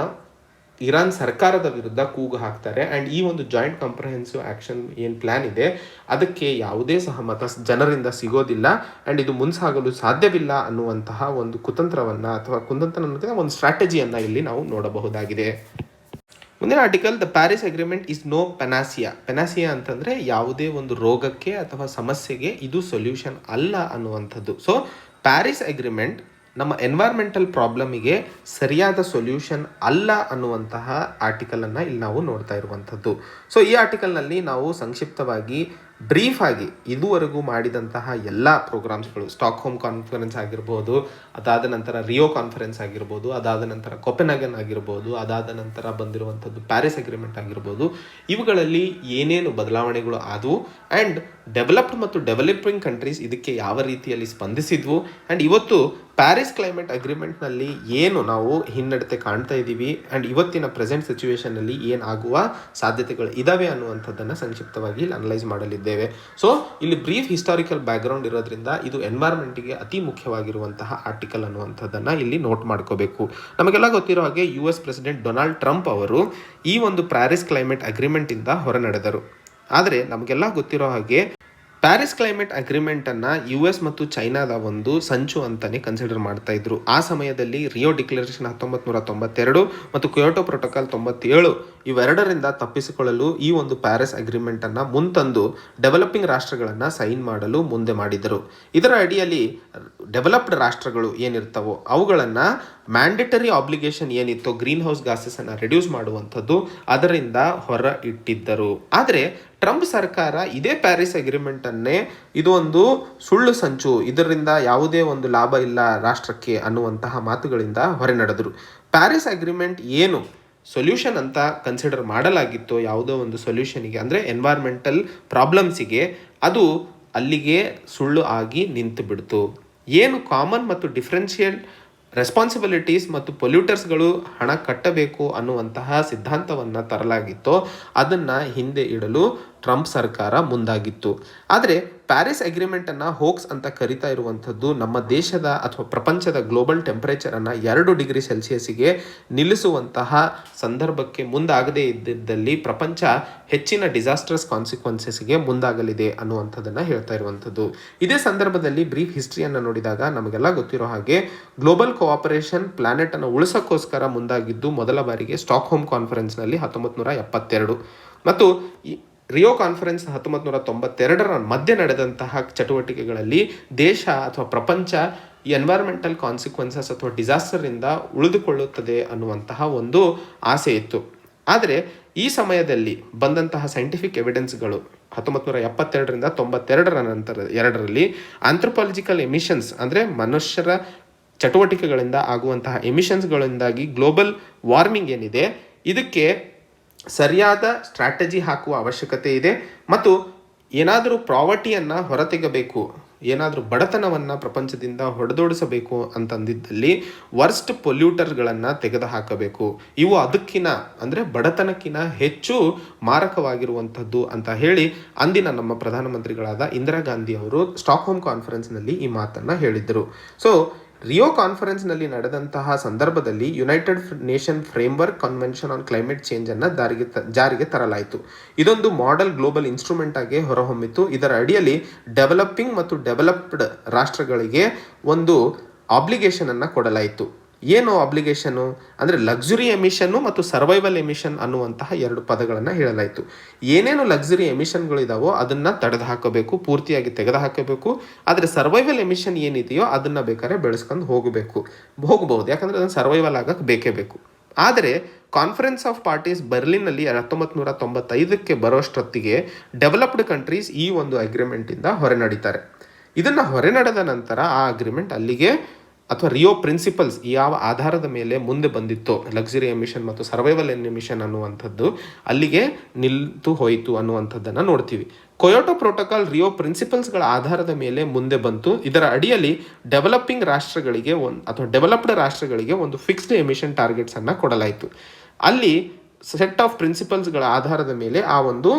ಇರಾನ್ ಸರ್ಕಾರದ ವಿರುದ್ಧ ಕೂಗು ಹಾಕ್ತಾರೆ. ಆ್ಯಂಡ್ ಈ ಒಂದು ಜಾಯಿಂಟ್ ಕಾಂಪ್ರಹೆನ್ಸಿವ್ ಆ್ಯಕ್ಷನ್ ಏನು ಪ್ಲ್ಯಾನ್ ಇದೆ ಅದಕ್ಕೆ ಯಾವುದೇ ಸಹಮತ ಜನರಿಂದ ಸಿಗೋದಿಲ್ಲ. ಆ್ಯಂಡ್ ಇದು ಮುಂಸಾಗಲು ಸಾಧ್ಯವಿಲ್ಲ ಅನ್ನುವಂತಹ ಒಂದು ಕುತಂತ್ರವನ್ನು ಅಥವಾ ಒಂದು ಸ್ಟ್ರಾಟಜಿಯನ್ನು ಇಲ್ಲಿ ನಾವು ನೋಡಬಹುದಾಗಿದೆ. ಮುಂದಿನ article, the Paris agreement is no panacea. Panacea ಅಂತಂದರೆ ಯಾವುದೇ ಒಂದು ರೋಗಕ್ಕೆ ಅಥವಾ ಸಮಸ್ಯೆಗೆ ಇದು ಸೊಲ್ಯೂಷನ್ ಅಲ್ಲ ಅನ್ನುವಂಥದ್ದು. ಸೊ ಪ್ಯಾರಿಸ್ ಅಗ್ರಿಮೆಂಟ್ ನಮ್ಮ ಎನ್ವೈರ್ಮೆಂಟಲ್ ಪ್ರಾಬ್ಲಮಿಗೆ ಸರಿಯಾದ ಸೊಲ್ಯೂಷನ್ ಅಲ್ಲ ಅನ್ನುವಂತಹ ಆರ್ಟಿಕಲನ್ನು ಇಲ್ಲಿ ನಾವು ನೋಡ್ತಾ ಇರುವಂಥದ್ದು. ಸೊ ಈ ಆರ್ಟಿಕಲ್ನಲ್ಲಿ ನಾವು ಸಂಕ್ಷಿಪ್ತವಾಗಿ ಬ್ರೀಫ್ ಆಗಿ ಇದುವರೆಗೂ ಮಾಡಿದಂತಹ ಎಲ್ಲ ಪ್ರೋಗ್ರಾಮ್ಸ್ಗಳು, ಸ್ಟಾಕ್ ಹೋಮ್ ಕಾನ್ಫರೆನ್ಸ್ ಆಗಿರ್ಬೋದು, ಅದಾದ ನಂತರ ರಿಯೋ ಕಾನ್ಫರೆನ್ಸ್ ಆಗಿರ್ಬೋದು, ಅದಾದ ನಂತರ ಕೊಪೆನ್ಹ್ಯಾಗನ್ ಆಗಿರ್ಬೋದು, ಅದಾದ ನಂತರ ಬಂದಿರುವಂಥದ್ದು ಪ್ಯಾರಿಸ್ ಅಗ್ರಿಮೆಂಟ್ ಆಗಿರ್ಬೋದು, ಇವುಗಳಲ್ಲಿ ಏನೇನು ಬದಲಾವಣೆಗಳು ಆದವು ಆ್ಯಂಡ್ ಡೆವಲಪ್ಡ್ ಮತ್ತು ಡೆವಲಪಿಂಗ್ ಕಂಟ್ರೀಸ್ ಇದಕ್ಕೆ ಯಾವ ರೀತಿಯಲ್ಲಿ ಸ್ಪಂದಿಸಿದ್ವು ಆ್ಯಂಡ್ ಇವತ್ತು ಪ್ಯಾರಿಸ್ ಕ್ಲೈಮೇಟ್ ಅಗ್ರಿಮೆಂಟ್ನಲ್ಲಿ ಏನು ನಾವು ಹಿನ್ನಡತೆ ಕಾಣ್ತಾ ಇದ್ದೀವಿ ಆ್ಯಂಡ್ ಇವತ್ತಿನ ಪ್ರೆಸೆಂಟ್ ಸಿಚುವೇಷನ್ನಲ್ಲಿ ಏನಾಗುವ ಸಾಧ್ಯತೆಗಳು ಇದ್ದಾವೆ ಅನ್ನುವಂಥದ್ದನ್ನು ಸಂಕ್ಷಿಪ್ತವಾಗಿ ಇಲ್ಲಿ ಅನಲೈಸ್ ಮಾಡಲಿದ್ದೇವೆ. ಸೊ ಇಲ್ಲಿ ಬ್ರೀಫ್ ಹಿಸ್ಟಾರಿಕಲ್ ಬ್ಯಾಕ್ಗ್ರೌಂಡ್ ಇರೋದ್ರಿಂದ ಇದು ಎನ್ವೈರ್ಮೆಂಟ್ಗೆ ಅತಿ ಮುಖ್ಯವಾಗಿರುವಂತಹ ಆರ್ಟಿಕಲ್ ಅನ್ನುವಂಥದ್ದನ್ನು ಇಲ್ಲಿ ನೋಟ್ ಮಾಡ್ಕೋಬೇಕು. ನಮಗೆಲ್ಲ ಗೊತ್ತಿರೋ ಹಾಗೆ US ಪ್ರೆಸಿಡೆಂಟ್ ಡೊನಾಲ್ಡ್ ಟ್ರಂಪ್ ಅವರು ಈ ಒಂದು ಪ್ಯಾರಿಸ್ ಕ್ಲೈಮೇಟ್ ಅಗ್ರಿಮೆಂಟಿಂದ ಹೊರನಡೆದರು. ಆದರೆ ನಮಗೆಲ್ಲ ಗೊತ್ತಿರೋ ಹಾಗೆ ಪ್ಯಾರಿಸ್ ಕ್ಲೈಮೇಟ್ ಅಗ್ರಿಮೆಂಟನ್ನು US ಮತ್ತು ಚೈನಾದ ಒಂದು ಸಂಚು ಅಂತಲೇ ಕನ್ಸಿಡರ್ ಮಾಡ್ತಾ ಇದ್ರು. ಆ ಸಮಯದಲ್ಲಿ ರಿಯೋ ಡಿಕ್ಲರೇಷನ್ 1992 ಮತ್ತು ಕ್ಯೋಟೋ ಪ್ರೋಟೋಕಾಲ್ 97 ಇವೆರಡರಿಂದ ತಪ್ಪಿಸಿಕೊಳ್ಳಲು ಈ ಒಂದು ಪ್ಯಾರಿಸ್ ಅಗ್ರಿಮೆಂಟನ್ನು ಮುಂತಂದು ಡೆವಲಪಿಂಗ್ ರಾಷ್ಟ್ರಗಳನ್ನು ಸೈನ್ ಮಾಡಲು ಮುಂದೆ ಮಾಡಿದರು. ಇದರ ಅಡಿಯಲ್ಲಿ ಡೆವಲಪ್ಡ್ ರಾಷ್ಟ್ರಗಳು ಏನಿರ್ತವೋ ಅವುಗಳನ್ನು ಮ್ಯಾಂಡೇಟರಿ ಆಬ್ಲಿಗೇಷನ್ ಏನಿತ್ತೋ ಗ್ರೀನ್ ಹೌಸ್ ಗ್ಯಾಸಸನ್ನು ರಿಡ್ಯೂಸ್ ಮಾಡುವಂಥದ್ದು ಅದರಿಂದ ಹೊರ ಇಟ್ಟಿದ್ದರು. ಆದರೆ ಟ್ರಂಪ್ ಸರ್ಕಾರ ಇದೇ ಪ್ಯಾರಿಸ್ ಅಗ್ರಿಮೆಂಟನ್ನೇ ಇದು ಒಂದು ಸುಳ್ಳು ಸಂಚು, ಇದರಿಂದ ಯಾವುದೇ ಒಂದು ಲಾಭ ಇಲ್ಲ ರಾಷ್ಟ್ರಕ್ಕೆ ಅನ್ನುವಂತಹ ಮಾತುಗಳಿಂದ ಹೊರನಡೆದರು. ಪ್ಯಾರಿಸ್ ಅಗ್ರಿಮೆಂಟ್ ಏನು ಸೊಲ್ಯೂಷನ್ ಅಂತ ಕನ್ಸಿಡರ್ ಮಾಡಲಾಗಿತ್ತೋ ಯಾವುದೋ ಒಂದು ಸೊಲ್ಯೂಷನಿಗೆ, ಅಂದರೆ ಎನ್ವೈರ್ಮೆಂಟಲ್ ಪ್ರಾಬ್ಲಮ್ಸಿಗೆ, ಅದು ಅಲ್ಲಿಗೆ ಸುಳ್ಳು ಆಗಿ ನಿಂತು ಬಿಡ್ತು. ಏನು ಕಾಮನ್ ಮತ್ತು ಡಿಫ್ರೆನ್ಷಿಯಲ್ ರೆಸ್ಪಾನ್ಸಿಬಿಲಿಟೀಸ್ ಮತ್ತು ಪೊಲ್ಯೂಟರ್ಸ್ಗಳು ಹಣ ಕಟ್ಟಬೇಕು ಅನ್ನುವಂತಹ ಸಿದ್ಧಾಂತವನ್ನು ತರಲಾಗಿತ್ತೋ ಅದನ್ನು ಹಿಂದೆ ಇಡಲು ಟ್ರಂಪ್ ಸರ್ಕಾರ ಮುಂದಾಗಿತ್ತು. ಆದರೆ ಪ್ಯಾರಿಸ್ ಅಗ್ರಿಮೆಂಟನ್ನು ಹೋಕ್ಸ್ ಅಂತ ಕರಿತಾ ಇರುವಂಥದ್ದು ನಮ್ಮ ದೇಶದ ಅಥವಾ ಪ್ರಪಂಚದ ಗ್ಲೋಬಲ್ ಟೆಂಪರೇಚರನ್ನು 2 ಡಿಗ್ರಿ ಸೆಲ್ಸಿಯಸ್ಸಿಗೆ ನಿಲ್ಲಿಸುವಂತಹ ಸಂದರ್ಭಕ್ಕೆ ಮುಂದಾಗದೇ ಇದ್ದಲ್ಲಿ ಪ್ರಪಂಚ ಹೆಚ್ಚಿನ ಡಿಸಾಸ್ಟರ್ಸ್ ಕಾನ್ಸಿಕ್ವೆನ್ಸಸ್ಗೆ ಮುಂದಾಗಲಿದೆ ಅನ್ನುವಂಥದ್ದನ್ನು ಹೇಳ್ತಾ ಇರುವಂಥದ್ದು. ಇದೇ ಸಂದರ್ಭದಲ್ಲಿ ಬ್ರೀಫ್ ಹಿಸ್ಟ್ರಿಯನ್ನು ನೋಡಿದಾಗ ನಮಗೆಲ್ಲ ಗೊತ್ತಿರೋ ಹಾಗೆ ಗ್ಲೋಬಲ್ ಕೋಆಪರೇಷನ್ ಪ್ಲಾನೆಟನ್ನು ಉಳಿಸೋಕ್ಕೋಸ್ಕರ ಮುಂದಾಗಿದ್ದು ಮೊದಲ ಬಾರಿಗೆ ಸ್ಟಾಕ್ ಹೋಮ್ ಕಾನ್ಫರೆನ್ಸ್ನಲ್ಲಿ 1972 ಮತ್ತು ರಿಯೋ ಕಾನ್ಫರೆನ್ಸ್ 1992 ಮಧ್ಯೆ ನಡೆದಂತಹ ಚಟುವಟಿಕೆಗಳಲ್ಲಿ ದೇಶ ಅಥವಾ ಪ್ರಪಂಚ ಈ ಎನ್ವೈರ್ಮೆಂಟಲ್ ಕಾನ್ಸಿಕ್ವೆನ್ಸಸ್ ಅಥವಾ ಡಿಸಾಸ್ಟರಿಂದ ಉಳಿದುಕೊಳ್ಳುತ್ತದೆ ಅನ್ನುವಂತಹ ಒಂದು ಆಸೆ ಇತ್ತು. ಆದರೆ ಈ ಸಮಯದಲ್ಲಿ ಬಂದಂತಹ ಸೈಂಟಿಫಿಕ್ ಎವಿಡೆನ್ಸ್ಗಳು 1972ರಿಂದ 92 ನಂತರ 2ರಲ್ಲಿ ಆಂಥ್ರೋಪಾಲಜಿಕಲ್ ಎಮಿಷನ್ಸ್, ಅಂದರೆ ಮನುಷ್ಯರ ಚಟುವಟಿಕೆಗಳಿಂದ ಆಗುವಂತಹ ಎಮಿಷನ್ಸ್ಗಳಿಂದಾಗಿ ಗ್ಲೋಬಲ್ ವಾರ್ಮಿಂಗ್ ಏನಿದೆ ಇದಕ್ಕೆ ಸರಿಯಾದ ಸ್ಟ್ರಾಟಜಿ ಹಾಕುವ ಅವಶ್ಯಕತೆ ಇದೆ ಮತ್ತು ಏನಾದರೂ ಪ್ರಾವರ್ಟಿಯನ್ನು ಹೊರತೆಗಬೇಕು, ಏನಾದರೂ ಬಡತನವನ್ನು ಪ್ರಪಂಚದಿಂದ ಹೊಡೆದೋಡಿಸಬೇಕು ಅಂತಂದಿದ್ದಲ್ಲಿ ವರ್ಸ್ಟ್ ಪೊಲ್ಯೂಟರ್ಗಳನ್ನು ತೆಗೆದುಹಾಕಬೇಕು. ಇವು ಅದಕ್ಕಿಂತ ಅಂದರೆ ಬಡತನಕ್ಕಿಂತ ಹೆಚ್ಚು ಮಾರಕವಾಗಿರುವಂಥದ್ದು ಅಂತ ಹೇಳಿ ಅಂದಿನ ನಮ್ಮ ಪ್ರಧಾನಮಂತ್ರಿಗಳಾದ ಇಂದಿರಾ ಗಾಂಧಿ ಅವರು ಸ್ಟಾಕ್ ಹೋಮ್ ಕಾನ್ಫರೆನ್ಸ್ನಲ್ಲಿ ಈ ಮಾತನ್ನು ಹೇಳಿದ್ದರು. ಸೊ ರಿಯೋ ಕಾನ್ಫರೆನ್ಸ್ನಲ್ಲಿ ನಡೆದಂತಹ ಸಂದರ್ಭದಲ್ಲಿ United Nation Framework Convention on Climate ಚೇಂಜನ್ನು ಜಾರಿಗೆ ತರಲಾಯಿತು. ಇದೊಂದು ಮಾಡೆಲ್ ಗ್ಲೋಬಲ್ ಇನ್ಸ್ಟ್ರೂಮೆಂಟ್ ಆಗಿ ಹೊರಹೊಮ್ಮಿತು. ಇದರ ಅಡಿಯಲ್ಲಿ ಡೆವಲಪಿಂಗ್ ಮತ್ತು ಡೆವಲಪ್ಡ್ ರಾಷ್ಟ್ರಗಳಿಗೆ ಒಂದು ಆಬ್ಲಿಗೇಷನನ್ನು ಕೊಡಲಾಯಿತು. ಏನು ಆಬ್ಲಿಗೇಷನು ಅಂದರೆ ಲಕ್ಸುರಿ ಎಮಿಷನ್ನು ಮತ್ತು ಸರ್ವೈವಲ್ ಎಮಿಷನ್ ಅನ್ನುವಂತಹ 2 ಪದಗಳನ್ನು ಹೇಳಲಾಯಿತು. ಏನೇನು ಲಕ್ಸುರಿ ಎಮಿಷನ್ಗಳಿದಾವೋ ಅದನ್ನು ತಡೆದು ಹಾಕಬೇಕು, ಪೂರ್ತಿಯಾಗಿ ತೆಗೆದುಹಾಕಬೇಕು. ಆದರೆ ಸರ್ವೈವಲ್ ಎಮಿಷನ್ ಏನಿದೆಯೋ ಅದನ್ನು ಬೇಕಾದ್ರೆ ಬೆಳೆಸ್ಕೊಂಡು ಹೋಗಬಹುದು, ಯಾಕಂದರೆ ಅದನ್ನು ಸರ್ವೈವಲ್ ಆಗಕ್ಕೆ ಬೇಕೇ ಬೇಕು. ಆದರೆ ಕಾನ್ಫರೆನ್ಸ್ ಆಫ್ ಪಾರ್ಟೀಸ್ ಬರ್ಲಿನ್ನಲ್ಲಿ 1995ಕ್ಕೆ ಬರೋಷ್ಟೊತ್ತಿಗೆ ಡೆವಲಪ್ಡ್ ಕಂಟ್ರೀಸ್ ಈ ಒಂದು ಅಗ್ರಿಮೆಂಟಿಂದ ಹೊರನಡೀತಾರೆ. ಇದನ್ನು ಹೊರನಡೆದ ನಂತರ ಆ ಅಗ್ರಿಮೆಂಟ್ ಅಲ್ಲಿಗೆ ಅಥವಾ ರಿಯೋ ಪ್ರಿನ್ಸಿಪಲ್ಸ್ ಯಾವ ಆಧಾರದ ಮೇಲೆ ಮುಂದೆ ಬಂದಿತ್ತೋ ಲಕ್ಸುರಿ ಎಮಿಷನ್ ಮತ್ತು ಸರ್ವೈವಲ್ ಎಮಿಷನ್ ಅನ್ನುವಂಥದ್ದು ಅಲ್ಲಿಗೆ ನಿಲ್ತು ಹೋಯಿತು ಅನ್ನುವಂಥದ್ದನ್ನು ನೋಡ್ತೀವಿ. ಕೊಯೋಟೋ ಪ್ರೋಟೋಕಾಲ್ ರಿಯೋ ಪ್ರಿನ್ಸಿಪಲ್ಸ್ಗಳ ಆಧಾರದ ಮೇಲೆ ಮುಂದೆ ಬಂತು. ಇದರ ಅಡಿಯಲ್ಲಿ ಡೆವಲಪಿಂಗ್ ರಾಷ್ಟ್ರಗಳಿಗೆ ಅಥವಾ ಡೆವಲಪ್ಡ್ ರಾಷ್ಟ್ರಗಳಿಗೆ ಒಂದು ಫಿಕ್ಸ್ಡ್ ಎಮಿಷನ್ ಟಾರ್ಗೆಟ್ಸ್ ಅನ್ನು ಕೊಡಲಾಯಿತು. ಅಲ್ಲಿ ಸೆಟ್ ಆಫ್ ಪ್ರಿನ್ಸಿಪಲ್ಸ್ಗಳ ಆಧಾರದ ಮೇಲೆ ಆ ಒಂದು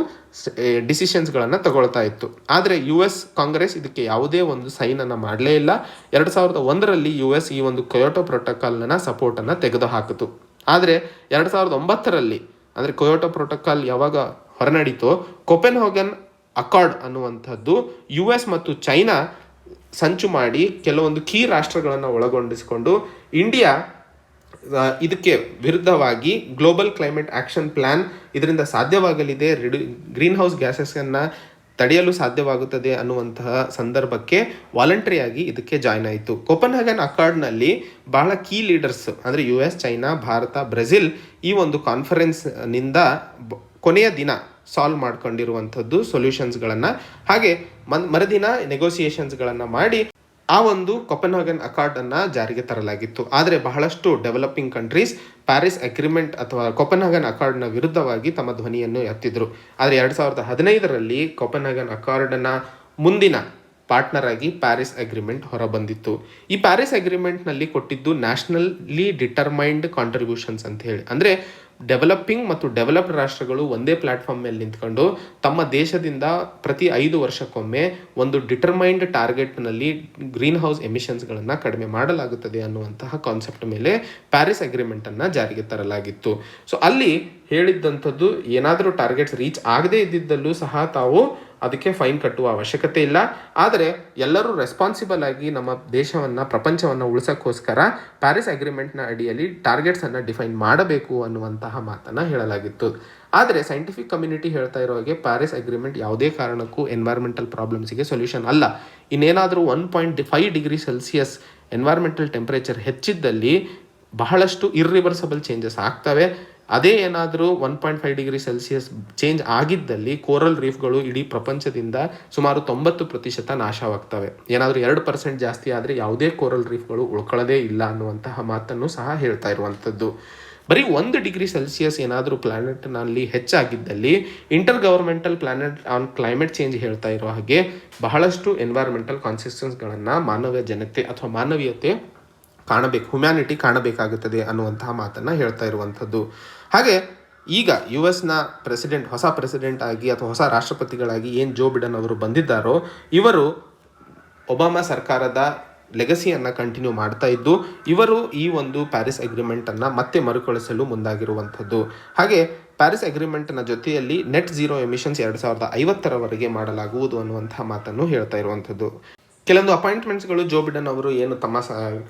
ಡಿಸಿಷನ್ಸ್ಗಳನ್ನು ತಗೊಳ್ತಾ ಇತ್ತು. ಆದರೆ US ಕಾಂಗ್ರೆಸ್ ಇದಕ್ಕೆ ಯಾವುದೇ ಒಂದು ಸೈನನ್ನು ಮಾಡಲೇ ಇಲ್ಲ. 2001ರಲ್ಲಿ US ಈ ಒಂದು ಕೊಯೋಟೋ ಪ್ರೋಟೋಕಾಲ್ನ ಸಪೋರ್ಟನ್ನು ತೆಗೆದುಹಾಕಿತು. ಆದರೆ 2009ರಲ್ಲಿ ಅಂದರೆ ಕೊಯೋಟೋ ಪ್ರೋಟೋಕಾಲ್ ಯಾವಾಗ ಹೊರನಡೀತೋ, ಕೋಪೆನ್ಹೇಗನ್ ಅಕಾರ್ಡ್ ಅನ್ನುವಂಥದ್ದು US ಮತ್ತು ಚೈನಾ ಸಂಚು ಮಾಡಿ ಕೆಲವೊಂದು ಕೀ ರಾಷ್ಟ್ರಗಳನ್ನು ಒಳಗೊಂಡಿಸಿಕೊಂಡು ಇಂಡಿಯಾ ಇದಕ್ಕೆ ವಿರುದ್ಧವಾಗಿ ಗ್ಲೋಬಲ್ ಕ್ಲೈಮೇಟ್ ಆಕ್ಷನ್ ಪ್ಲಾನ್ ಇದರಿಂದ ಸಾಧ್ಯವಾಗಲಿದೆ, ಗ್ರೀನ್ ಹೌಸ್ ಗ್ಯಾಸಸ್ಸನ್ನು ತಡೆಯಲು ಸಾಧ್ಯವಾಗುತ್ತದೆ ಅನ್ನುವಂತಹ ಸಂದರ್ಭಕ್ಕೆ ವಾಲಂಟರಿಯಾಗಿ ಇದಕ್ಕೆ ಜಾಯ್ನ್ ಆಯಿತು. ಕೋಪನ್ಹೇಗನ್ ಅಕಾರ್ಡ್ನಲ್ಲಿ ಬಹಳ ಕೀ ಲೀಡರ್ಸ್ ಅಂದರೆ US, ಚೈನಾ, ಭಾರತ, ಬ್ರೆಜಿಲ್ ಈ ಒಂದು ಕಾನ್ಫರೆನ್ಸ್ನಿಂದ ಕೊನೆಯ ದಿನ ಸಾಲ್ವ್ ಮಾಡ್ಕೊಂಡಿರುವಂಥದ್ದು ಸೊಲ್ಯೂಷನ್ಸ್ಗಳನ್ನು. ಹಾಗೆ ಮರುದಿನ ನೆಗೋಸಿಯೇಷನ್ಸ್ಗಳನ್ನು ಮಾಡಿ ಆ ಒಂದು ಕೋಪನ್ಹೇಗನ್ ಅಕಾರ್ಡನ್ನು ಜಾರಿಗೆ ತರಲಾಗಿತ್ತು. ಆದರೆ ಬಹಳಷ್ಟು ಡೆವಲಪಿಂಗ್ ಕಂಟ್ರೀಸ್ ಪ್ಯಾರಿಸ್ ಅಗ್ರಿಮೆಂಟ್ ಅಥವಾ ಕೋಪನ್ಹೇಗನ್ ಅಕಾರ್ಡ್ನ ವಿರುದ್ಧವಾಗಿ ತಮ್ಮ ಧ್ವನಿಯನ್ನು ಎತ್ತಿದ್ರು. ಆದರೆ 2015ರಲ್ಲಿ ಕೋಪನ್ಹೇಗನ್ ಅಕಾರ್ಡನ್ನ ಮುಂದಿನ ಪಾರ್ಟ್ನರ್ ಆಗಿ ಪ್ಯಾರಿಸ್ ಅಗ್ರಿಮೆಂಟ್ ಹೊರಬಂದಿತ್ತು. ಈ ಪ್ಯಾರಿಸ್ ಅಗ್ರಿಮೆಂಟ್ನಲ್ಲಿ ಕೊಟ್ಟಿದ್ದು ನ್ಯಾಷನಲಿ ಡಿಟರ್ಮೈನ್ಡ್ ಕಾಂಟ್ರಿಬ್ಯೂಷನ್ಸ್ ಅಂತ ಹೇಳಿ, ಅಂದರೆ ಡೆವಲಪಿಂಗ್ ಮತ್ತು ಡೆವಲಪ್ಡ್ ರಾಷ್ಟ್ರಗಳು ಒಂದೇ ಪ್ಲಾಟ್ಫಾರ್ಮ್ ಮೇಲೆ ನಿಂತ್ಕೊಂಡು ತಮ್ಮ ದೇಶದಿಂದ ಪ್ರತಿ 5 ವರ್ಷಕ್ಕೊಮ್ಮೆ ಒಂದು ಡಿಟರ್ಮೈನ್ಡ್ ಟಾರ್ಗೆಟ್ನಲ್ಲಿ ಗ್ರೀನ್ ಹೌಸ್ ಎಮಿಷನ್ಸ್ಗಳನ್ನು ಕಡಿಮೆ ಮಾಡಲಾಗುತ್ತದೆ ಅನ್ನುವಂತಹ ಕಾನ್ಸೆಪ್ಟ್ ಮೇಲೆ ಪ್ಯಾರಿಸ್ ಅಗ್ರಿಮೆಂಟನ್ನು ಜಾರಿಗೆ ತರಲಾಗಿತ್ತು. ಸೊ ಅಲ್ಲಿ ಹೇಳಿದ್ದಂಥದ್ದು ಏನಾದರೂ ಟಾರ್ಗೆಟ್ಸ್ ರೀಚ್ ಆಗದೇ ಇದ್ದಿದ್ದಲ್ಲೂ ಸಹ ತಾವು ಅದಕ್ಕೆ ಫೈನ್ ಕಟ್ಟುವ ಅವಶ್ಯಕತೆ ಇಲ್ಲ. ಆದರೆ ಎಲ್ಲರೂ ರೆಸ್ಪಾನ್ಸಿಬಲ್ ಆಗಿ ನಮ್ಮ ದೇಶವನ್ನು ಪ್ರಪಂಚವನ್ನು ಉಳಿಸೋಕ್ಕೋಸ್ಕರ ಪ್ಯಾರಿಸ್ ಅಗ್ರಿಮೆಂಟ್ನ ಅಡಿಯಲ್ಲಿ ಟಾರ್ಗೆಟ್ಸನ್ನು ಡಿಫೈನ್ ಮಾಡಬೇಕು ಅನ್ನುವಂತಹ ಮಾತನ್ನು ಹೇಳಲಾಗಿತ್ತು. ಆದರೆ ಸೈಂಟಿಫಿಕ್ ಕಮ್ಯುನಿಟಿ ಹೇಳ್ತಾ ಇರೋ ಹಾಗೆ ಪ್ಯಾರಿಸ್ ಅಗ್ರಿಮೆಂಟ್ ಯಾವುದೇ ಕಾರಣಕ್ಕೂ ಎನ್ವೈರ್ಮೆಂಟಲ್ ಪ್ರಾಬ್ಲಮ್ಸಿಗೆ ಸೊಲ್ಯೂಷನ್ ಅಲ್ಲ. ಇನ್ನೇನಾದರೂ 1.5 ಡಿಗ್ರಿ ಸೆಲ್ಸಿಯಸ್ ಎನ್ವೈರ್ಮೆಂಟಲ್ ಟೆಂಪರೇಚರ್ ಹೆಚ್ಚಿದ್ದಲ್ಲಿ ಬಹಳಷ್ಟು ಇರ್ರಿವರ್ಸಬಲ್ ಚೇಂಜಸ್ ಆಗ್ತವೆ. ಅದೇ ಏನಾದರೂ 1.5 ಡಿಗ್ರಿ ಸೆಲ್ಸಿಯಸ್ ಚೇಂಜ್ ಆಗಿದ್ದಲ್ಲಿ ಕೋರಲ್ ರೀಫ್ಗಳು ಇಡೀ ಪ್ರಪಂಚದಿಂದ ಸುಮಾರು 90% ನಾಶವಾಗ್ತವೆ. ಏನಾದರೂ 2% ಜಾಸ್ತಿ ಆದರೆ ಯಾವುದೇ ಕೋರಲ್ ರೀಫ್ಗಳು ಉಳ್ಕೊಳ್ಳೋದೇ ಇಲ್ಲ ಅನ್ನುವಂತಹ ಮಾತನ್ನು ಸಹ ಹೇಳ್ತಾ ಇರುವಂಥದ್ದು. ಬರೀ 1 ಡಿಗ್ರಿ ಸೆಲ್ಸಿಯಸ್ ಏನಾದರೂ ಪ್ಲಾನೆಟ್ನಲ್ಲಿ ಹೆಚ್ಚಾಗಿದ್ದಲ್ಲಿ intergovernmental planet on climate change ಹೇಳ್ತಾ ಇರೋ ಹಾಗೆ ಬಹಳಷ್ಟು ಎನ್ವೈರ್ಮೆಂಟಲ್ ಕಾನ್ಸಿಕ್ವೆನ್ಸ್ಗಳನ್ನು ಮಾನವ ಜನತೆ ಅಥವಾ ಮಾನವೀಯತೆ ಹ್ಯುಮ್ಯಾನಿಟಿ ಕಾಣಬೇಕಾಗುತ್ತದೆ ಅನ್ನುವಂತಹ ಮಾತನ್ನು ಹೇಳ್ತಾ ಇರುವಂಥದ್ದು. ಹಾಗೆ ಈಗ US ಪ್ರೆಸಿಡೆಂಟ್, ಹೊಸ ಪ್ರೆಸಿಡೆಂಟ್ ಆಗಿ ಅಥವಾ ಹೊಸ ರಾಷ್ಟ್ರಪತಿಗಳಾಗಿ ಏನು ಜೋ ಬಿಡನ್ ಅವರು ಬಂದಿದ್ದಾರೋ, ಇವರು ಒಬಾಮಾ ಸರ್ಕಾರದ ಲೆಗಸಿಯನ್ನು ಕಂಟಿನ್ಯೂ ಮಾಡ್ತಾ ಇದ್ದು ಇವರು ಈ ಒಂದು ಪ್ಯಾರಿಸ್ ಅಗ್ರಿಮೆಂಟನ್ನು ಮತ್ತೆ ಮರುಕಳಿಸಲು ಮುಂದಾಗಿರುವಂಥದ್ದು. ಹಾಗೆ ಪ್ಯಾರಿಸ್ ಅಗ್ರಿಮೆಂಟ್ನ ಜೊತೆಯಲ್ಲಿ ನೆಟ್ ಝೀರೋ ಎಮಿಷನ್ಸ್ 2050ರವರೆಗೆ ಮಾಡಲಾಗುವುದು ಅನ್ನುವಂತಹ ಮಾತನ್ನು ಹೇಳ್ತಾ ಇರುವಂಥದ್ದು. ಕೆಲವೊಂದು ಅಪಾಯಿಂಟ್ಮೆಂಟ್ಸ್ಗಳು ಜೋ ಬಿಡನ್ ಅವರು ಏನು ತಮ್ಮ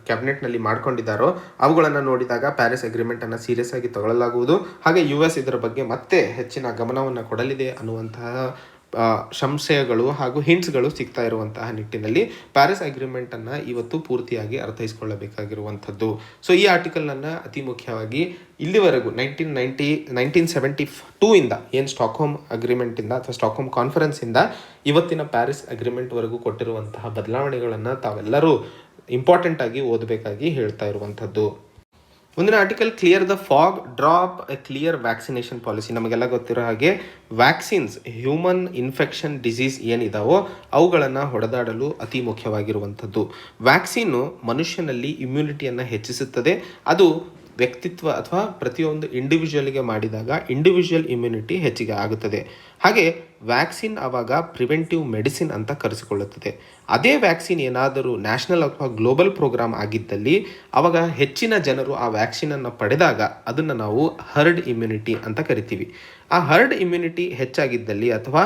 ಕ್ಯಾಬಿನೆಟ್ನಲ್ಲಿ ಮಾಡ್ಕೊಂಡಿದ್ದಾರೋ ಅವುಗಳನ್ನು ನೋಡಿದಾಗ ಪ್ಯಾರಿಸ್ ಅಗ್ರಿಮೆಂಟನ್ನು ಸೀರಿಯಸ್ ಆಗಿ ತಗೊಳ್ಳಲಾಗುವುದು. ಹಾಗೆ US ಇದರ ಬಗ್ಗೆ ಮತ್ತೆ ಹೆಚ್ಚಿನ ಗಮನವನ್ನು ಕೊಡಲಿದೆ ಅನ್ನುವಂತಹ ಸಂಶಯಗಳು ಹಾಗೂ ಹಿಂಟ್ಸ್ಗಳು ಸಿಗ್ತಾ ಇರುವಂತಹ ನಿಟ್ಟಿನಲ್ಲಿ ಪ್ಯಾರಿಸ್ ಅಗ್ರಿಮೆಂಟನ್ನು ಇವತ್ತು ಪೂರ್ತಿಯಾಗಿ ಅರ್ಥೈಸಿಕೊಳ್ಳಬೇಕಾಗಿರುವಂಥದ್ದು. ಸೊ ಈ ಆರ್ಟಿಕಲ್ನನ್ನು ಅತಿ ಮುಖ್ಯವಾಗಿ ಇಲ್ಲಿವರೆಗೂ 1972 ಏನು ಸ್ಟಾಕ್ಹೋಮ್ ಅಗ್ರಿಮೆಂಟಿಂದ ಅಥವಾ ಸ್ಟಾಕ್ಹೋಮ್ ಕಾನ್ಫರೆನ್ಸಿಂದ ಇವತ್ತಿನ ಪ್ಯಾರಿಸ್ ಅಗ್ರಿಮೆಂಟ್ವರೆಗೂ ಕೊಟ್ಟಿರುವಂತಹ ಬದಲಾವಣೆಗಳನ್ನು ತಾವೆಲ್ಲರೂ ಇಂಪಾರ್ಟೆಂಟ್ ಆಗಿ ಓದಬೇಕಾಗಿ ಹೇಳ್ತಾ ಇರುವಂಥದ್ದು. ಮುಂದಿನ article, clear the fog, drop A clear vaccination policy. ನಮಗೆಲ್ಲ ಗೊತ್ತಿರೋ ಹಾಗೆ ವ್ಯಾಕ್ಸಿನ್ಸ್, ಹ್ಯೂಮನ್ ಇನ್ಫೆಕ್ಷನ್ ಡಿಸೀಸ್ ಏನಿದಾವೋ ಅವುಗಳನ್ನು ಹೊಡೆದಾಡಲು ಅತಿ ಮುಖ್ಯವಾಗಿರುವಂಥದ್ದು. ವ್ಯಾಕ್ಸಿನ್ನು ಮನುಷ್ಯನಲ್ಲಿ ಇಮ್ಯುನಿಟಿಯನ್ನು ಹೆಚ್ಚಿಸುತ್ತದೆ. ಅದು ವ್ಯಕ್ತಿತ್ವ ಅಥವಾ ಪ್ರತಿಯೊಂದು ಇಂಡಿವಿಜುವಲ್ಗೆ ಮಾಡಿದಾಗ ಇಂಡಿವಿಜುವಲ್ ಇಮ್ಯುನಿಟಿ ಹೆಚ್ಚಿಗೆ ಆಗುತ್ತದೆ. ಹಾಗೆ ವ್ಯಾಕ್ಸಿನ್ ಆವಾಗ ಪ್ರಿವೆಂಟಿವ್ ಮೆಡಿಸಿನ್ ಅಂತ ಕರೆಸಿಕೊಳ್ಳುತ್ತದೆ. ಅದೇ ವ್ಯಾಕ್ಸಿನ್ ಏನಾದರೂ ನ್ಯಾಷನಲ್ ಅಥವಾ ಗ್ಲೋಬಲ್ ಪ್ರೋಗ್ರಾಮ್ ಆಗಿದ್ದಲ್ಲಿ ಆವಾಗ ಹೆಚ್ಚಿನ ಜನರು ಆ ವ್ಯಾಕ್ಸಿನನ್ನು ಪಡೆದಾಗ ಅದನ್ನು ನಾವು ಹರ್ಡ್ ಇಮ್ಯುನಿಟಿ ಅಂತ ಕರಿತೀವಿ. ಆ ಹರ್ಡ್ ಇಮ್ಯುನಿಟಿ ಹೆಚ್ಚಾಗಿದ್ದಲ್ಲಿ ಅಥವಾ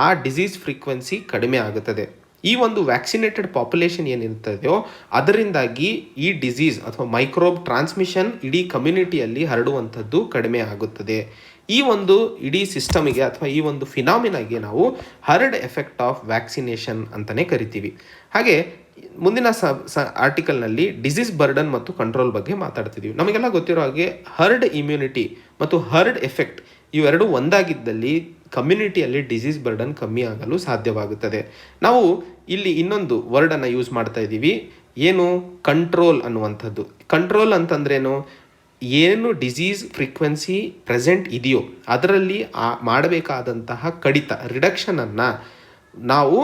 ಆ ಡಿಸೀಸ್ ಫ್ರೀಕ್ವೆನ್ಸಿ ಕಡಿಮೆ ಆಗುತ್ತದೆ. ಈ ಒಂದು ವ್ಯಾಕ್ಸಿನೇಟೆಡ್ ಪಾಪ್ಯುಲೇಷನ್ ಏನಿರ್ತದೆಯೋ ಅದರಿಂದಾಗಿ ಈ ಡಿಸೀಸ್ ಅಥವಾ ಮೈಕ್ರೋಬ್ ಟ್ರಾನ್ಸ್ಮಿಷನ್ ಇಡೀ ಕಮ್ಯುನಿಟಿಯಲ್ಲಿ ಹರಡುವಂಥದ್ದು ಕಡಿಮೆ ಆಗುತ್ತದೆ. ಈ ಒಂದು ಇಡೀ ಸಿಸ್ಟಮಿಗೆ ಅಥವಾ ಈ ಒಂದು ಫಿನಾಮಿನಾಗೆ ನಾವು ಹರ್ಡ್ ಎಫೆಕ್ಟ್ ಆಫ್ ವ್ಯಾಕ್ಸಿನೇಷನ್ ಅಂತಲೇ ಕರಿತೀವಿ. ಹಾಗೆ ಮುಂದಿನ ಆರ್ಟಿಕಲ್ನಲ್ಲಿ ಡಿಸೀಸ್ ಬರ್ಡನ್ ಮತ್ತು ಕಂಟ್ರೋಲ್ ಬಗ್ಗೆ ಮಾತಾಡ್ತಿದ್ದೀವಿ. ನಮಗೆಲ್ಲ ಗೊತ್ತಿರೋ ಹಾಗೆ ಹರ್ಡ್ ಇಮ್ಯುನಿಟಿ ಮತ್ತು ಹರ್ಡ್ ಎಫೆಕ್ಟ್ ಇವೆರಡು ಒಂದಾಗಿದ್ದಲ್ಲಿ ಕಮ್ಯುನಿಟಿಯಲ್ಲಿ ಡಿಸೀಸ್ ಬರ್ಡನ್ ಕಮ್ಮಿ ಆಗಲು ಸಾಧ್ಯವಾಗುತ್ತದೆ. ನಾವು ಇಲ್ಲಿ ಇನ್ನೊಂದು ವರ್ಡನ್ನು ಯೂಸ್ ಮಾಡ್ತಾ ಇದ್ದೀವಿ, ಏನು, ಕಂಟ್ರೋಲ್ ಅನ್ನುವಂಥದ್ದು. ಕಂಟ್ರೋಲ್ ಅಂತಂದ್ರೇನು, ಏನು ಡಿಸೀಸ್ ಫ್ರೀಕ್ವೆನ್ಸಿ ಪ್ರೆಸೆಂಟ್ ಇದೆಯೋ ಅದರಲ್ಲಿ ಮಾಡಬೇಕಾದಂತಹ ಕಡಿತ ರಿಡಕ್ಷನನ್ನು ನಾವು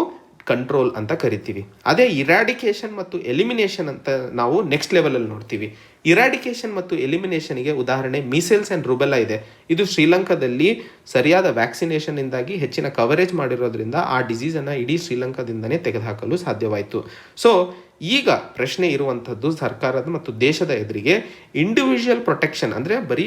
ಕಂಟ್ರೋಲ್ ಅಂತ ಕರಿತೀವಿ. ಅದೇ ಇರಾಡಿಕೇಷನ್ ಮತ್ತು ಎಲಿಮಿನೇಷನ್ ಅಂತ ನಾವು ನೆಕ್ಸ್ಟ್ ಲೆವೆಲಲ್ಲಿ ನೋಡ್ತೀವಿ. ಇರಾಡಿಕೇಷನ್ ಮತ್ತು ಎಲಿಮಿನೇಷನ್ಗೆ ಉದಾಹರಣೆ ಮೀಸೆಲ್ಸ್ ಆ್ಯಂಡ್ ರುಬೆಲ್ಲಾ ಇದೆ. ಇದು ಶ್ರೀಲಂಕಾದಲ್ಲಿ ಸರಿಯಾದ ವ್ಯಾಕ್ಸಿನೇಷನ್ನಿಂದಾಗಿ ಹೆಚ್ಚಿನ ಕವರೇಜ್ ಮಾಡಿರೋದ್ರಿಂದ ಆ ಡಿಸೀಸನ್ನು ಇಡೀ ಶ್ರೀಲಂಕಾದಿಂದನೇ ತೆಗೆದುಹಾಕಲು ಸಾಧ್ಯವಾಯಿತು. ಸೊ ಈಗ ಪ್ರಶ್ನೆ ಇರುವಂಥದ್ದು ಸರ್ಕಾರದ ಮತ್ತು ದೇಶದ ಎದುರಿಗೆ ಇಂಡಿವಿಜುವಲ್ ಪ್ರೊಟೆಕ್ಷನ್ ಅಂದರೆ ಬರೀ